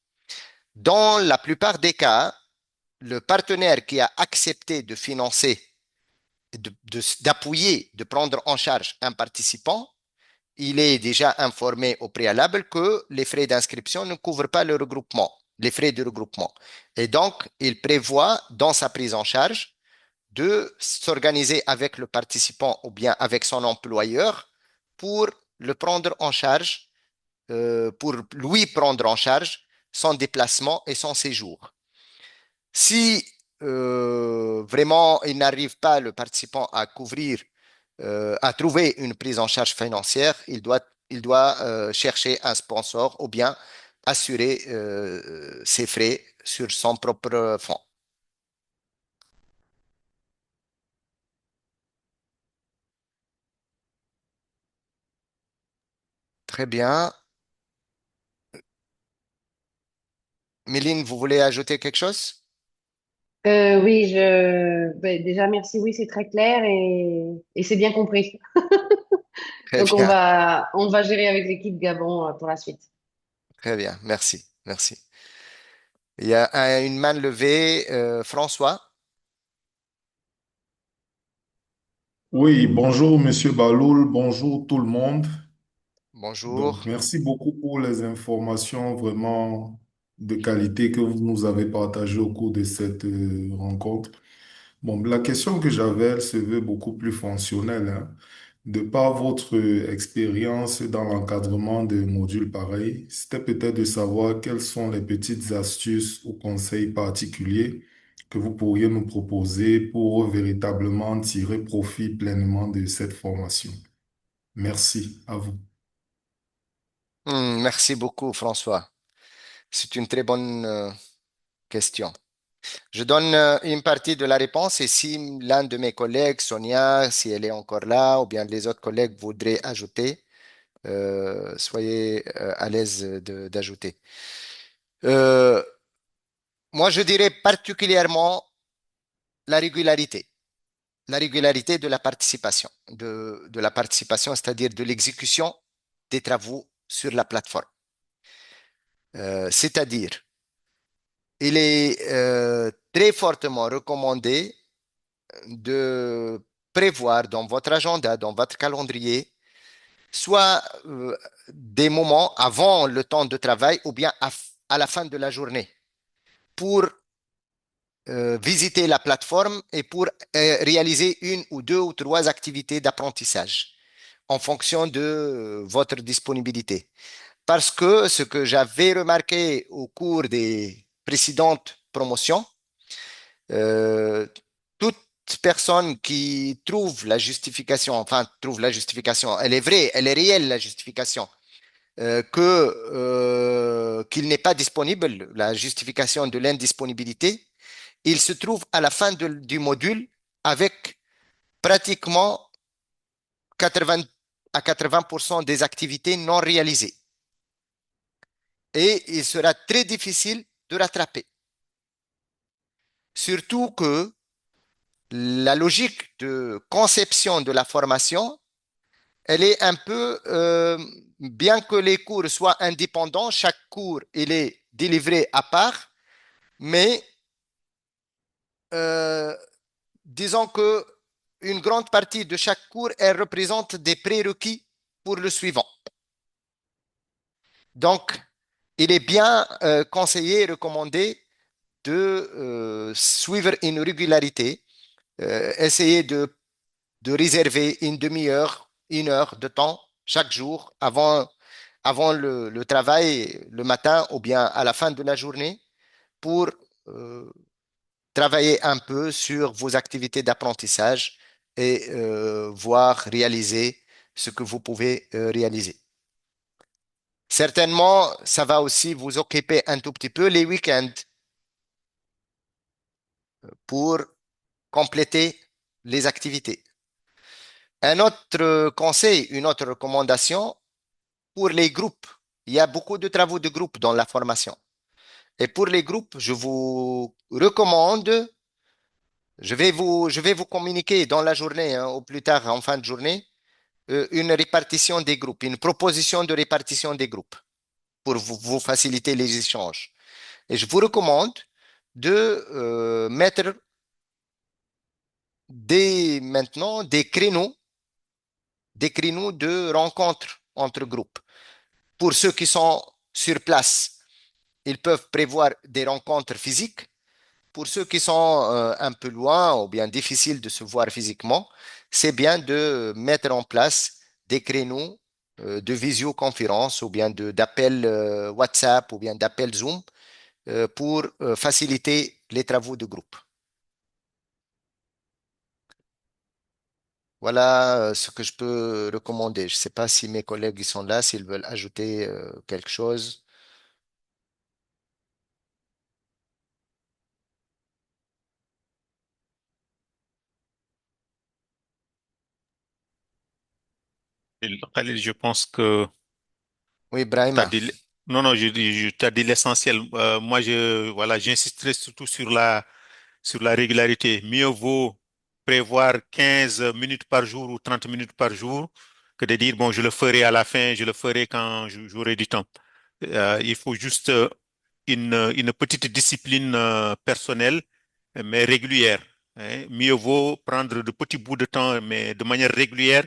Dans la plupart des cas, le partenaire qui a accepté de financer, d'appuyer, de prendre en charge un participant, il est déjà informé au préalable que les frais d'inscription ne couvrent pas le regroupement, les frais de regroupement. Et donc, il prévoit dans sa prise en charge de s'organiser avec le participant ou bien avec son employeur pour le prendre en charge, pour lui prendre en charge son déplacement et son séjour. Si vraiment il n'arrive pas, le participant, à couvrir, à trouver une prise en charge financière, il doit chercher un sponsor ou bien assurer ses frais sur son propre fonds. Très bien. Méline, vous voulez ajouter quelque chose? Oui, ben, déjà merci, oui, c'est très clair et c'est bien compris. Très Donc bien, on va gérer avec l'équipe Gabon pour la suite. très bien. Merci, merci. Il y a une main levée, François. Oui, bonjour Monsieur Baloul, bonjour tout le monde. Donc, Bonjour. merci beaucoup pour les informations vraiment de qualité que vous nous avez partagées au cours de cette rencontre. Bon, la question que j'avais, elle se veut beaucoup plus fonctionnelle, hein. De par votre expérience dans l'encadrement de modules pareils, c'était peut-être de savoir quelles sont les petites astuces ou conseils particuliers que vous pourriez nous proposer pour véritablement tirer profit pleinement de cette formation. Merci à vous. Merci beaucoup, François. C'est une très bonne question. Je donne une partie de la réponse et si l'un de mes collègues, Sonia, si elle est encore là, ou bien les autres collègues voudraient ajouter, soyez à l'aise d'ajouter. Euh, Moi, je dirais particulièrement la régularité. La régularité de la participation, de la participation, c'est-à-dire de l'exécution des travaux sur la plateforme. C'est-à-dire, il est très fortement recommandé de prévoir dans votre agenda, dans votre calendrier, soit des moments avant le temps de travail ou bien à la fin de la journée pour visiter la plateforme et pour réaliser une ou deux ou trois activités d'apprentissage en fonction de votre disponibilité. Parce que ce que j'avais remarqué au cours des précédentes promotions, euh, toute personne qui trouve la justification, enfin trouve la justification, elle est vraie, elle est réelle la justification, qu'il n'est pas disponible, la justification de l'indisponibilité, il se trouve à la fin du module avec pratiquement 80 à 80% des activités non réalisées. Et il sera très difficile de rattraper. Surtout que la logique de conception de la formation, elle est un peu, bien que les cours soient indépendants, chaque cours, il est délivré à part, mais euh, disons que une grande partie de chaque cours, elle représente des prérequis pour le suivant. Donc, il est bien conseillé et recommandé de suivre une régularité, essayer de réserver une demi-heure, une heure de temps chaque jour avant le travail, le matin ou bien à la fin de la journée, pour euh, travailler un peu sur vos activités d'apprentissage et voir réaliser ce que vous pouvez réaliser. Certainement, ça va aussi vous occuper un tout petit peu les week-ends pour compléter les activités. Un autre conseil, une autre recommandation pour les groupes. Il y a beaucoup de travaux de groupe dans la formation. Et pour les groupes, je vous recommande, je vais vous communiquer dans la journée, hein, ou plus tard en fin de journée, une répartition des groupes, une proposition de répartition des groupes pour vous faciliter les échanges. Et je vous recommande de mettre dès maintenant des créneaux de rencontres entre groupes. Pour ceux qui sont sur place, ils peuvent prévoir des rencontres physiques. Pour ceux qui sont un peu loin ou bien difficiles de se voir physiquement, c'est bien de mettre en place des créneaux de visioconférence ou bien d'appels WhatsApp ou bien d'appels Zoom pour faciliter les travaux de groupe. Voilà ce que je peux recommander. Je ne sais pas si mes collègues ils sont là, s'ils veulent ajouter quelque chose. Khalil, je pense que Oui, t'as Brahima. dit, non, non, t'as dit l'essentiel. Moi, voilà, j'insisterai surtout sur la régularité. Mieux vaut prévoir 15 minutes par jour ou 30 minutes par jour que de dire, bon, je le ferai à la fin, je le ferai quand j'aurai du temps. Il faut juste une petite discipline personnelle, mais régulière, hein. Mieux vaut prendre de petits bouts de temps, mais de manière régulière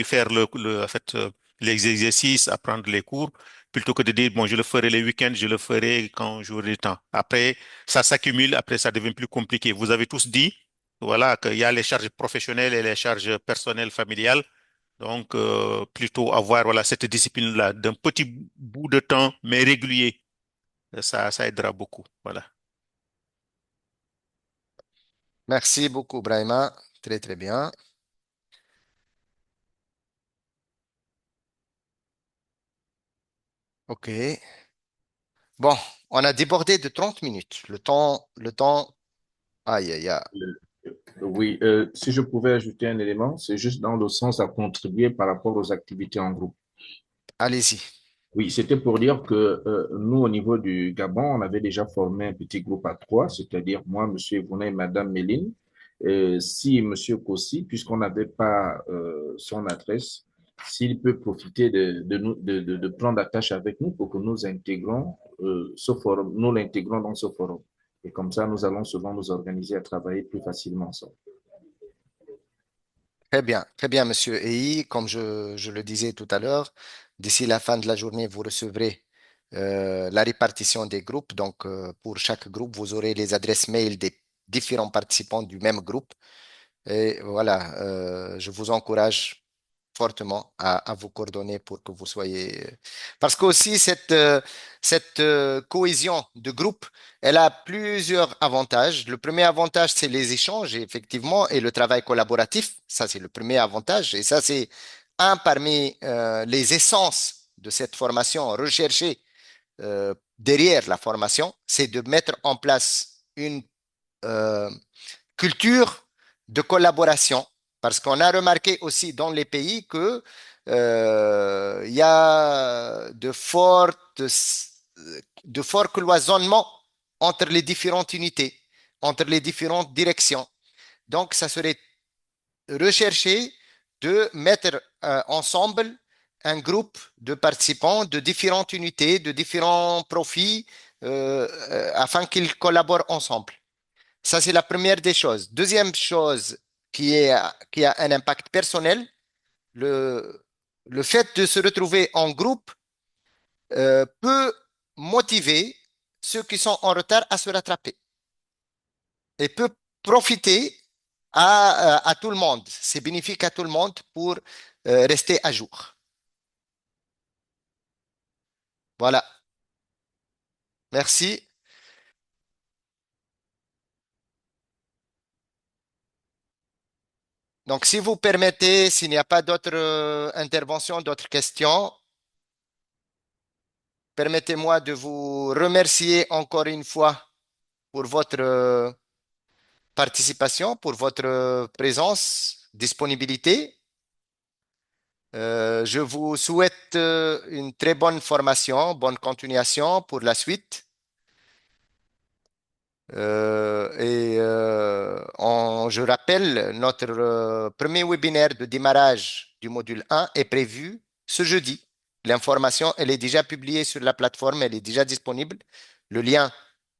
faire en fait, les exercices, apprendre les cours, plutôt que de dire, bon, je le ferai les week-ends, je le ferai quand j'aurai le temps. Après, ça s'accumule, après, ça devient plus compliqué. Vous avez tous dit, voilà, qu'il y a les charges professionnelles et les charges personnelles, familiales. Donc, plutôt avoir, voilà, cette discipline-là d'un petit bout de temps, mais régulier. Ça aidera beaucoup. Voilà. Merci beaucoup, Brahima. Très, très bien. OK. Bon, on a débordé de 30 minutes. Aïe, aïe, aïe. Oui, si je pouvais ajouter un élément, c'est juste dans le sens à contribuer par rapport aux activités en groupe. Allez-y. Oui, c'était pour dire que nous, au niveau du Gabon, on avait déjà formé un petit groupe à trois, c'est-à-dire moi, Monsieur Evona et Madame Méline. Si Monsieur Kossi, puisqu'on n'avait pas son adresse, s'il peut profiter de prendre attache avec nous pour que nous intégrons ce forum, nous l'intégrons dans ce forum. Et comme ça, nous allons souvent nous organiser à travailler plus facilement ensemble. Très bien, Monsieur EI. Comme je le disais tout à l'heure, d'ici la fin de la journée, vous recevrez la répartition des groupes. Donc, pour chaque groupe, vous aurez les adresses mail des différents participants du même groupe. Et voilà, je vous encourage fortement à vous coordonner pour que vous soyez. Parce qu'aussi, cette cohésion de groupe, elle a plusieurs avantages. Le premier avantage, c'est les échanges, effectivement, et le travail collaboratif. Ça, c'est le premier avantage. Et ça, c'est un parmi les essences de cette formation recherchée derrière la formation, c'est de mettre en place une euh, culture de collaboration, parce qu'on a remarqué aussi dans les pays que il y a de forts cloisonnements entre les différentes unités, entre les différentes directions. Donc, ça serait recherché de mettre ensemble un groupe de participants de différentes unités, de différents profils, afin qu'ils collaborent ensemble. Ça, c'est la première des choses. Deuxième chose qui a un impact personnel, le fait de se retrouver en groupe peut motiver ceux qui sont en retard à se rattraper et peut profiter à tout le monde. C'est bénéfique à tout le monde pour rester à jour. Voilà. Merci. Donc, si vous permettez, s'il n'y a pas d'autres interventions, d'autres questions, permettez-moi de vous remercier encore une fois pour votre participation, pour votre présence, disponibilité. Je vous souhaite une très bonne formation, bonne continuation pour la suite. Je rappelle, notre premier webinaire de démarrage du module 1 est prévu ce jeudi. L'information, elle est déjà publiée sur la plateforme, elle est déjà disponible. Le lien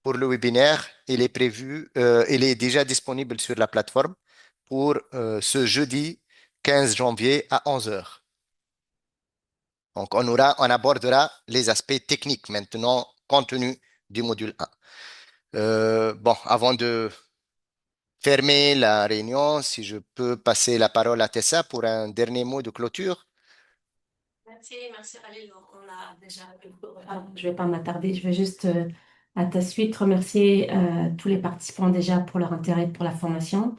pour le webinaire, il est prévu, il est déjà disponible sur la plateforme pour ce jeudi 15 janvier à 11 heures. Donc, on abordera les aspects techniques maintenant, compte tenu du module 1. Bon, avant de fermer la réunion, si je peux passer la parole à Tessa pour un dernier mot de clôture. Merci Khalil. Je ne vais pas m'attarder, je vais juste à ta suite remercier tous les participants déjà pour leur intérêt pour la formation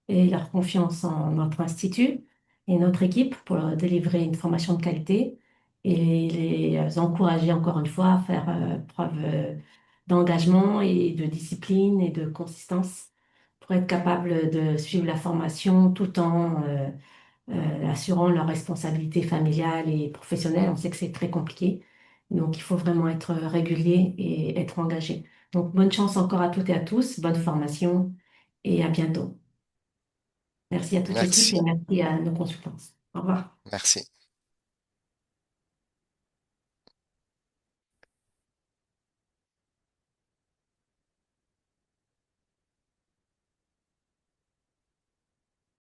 et leur confiance en notre institut et notre équipe pour leur délivrer une formation de qualité et les encourager encore une fois à faire preuve d'engagement et de discipline et de consistance pour être capable de suivre la formation tout en assurant leurs responsabilités familiales et professionnelles. On sait que c'est très compliqué, donc il faut vraiment être régulier et être engagé. Donc bonne chance encore à toutes et à tous, bonne formation et à bientôt. Merci à toute l'équipe Merci. et merci à nos consultants. Au revoir. Merci.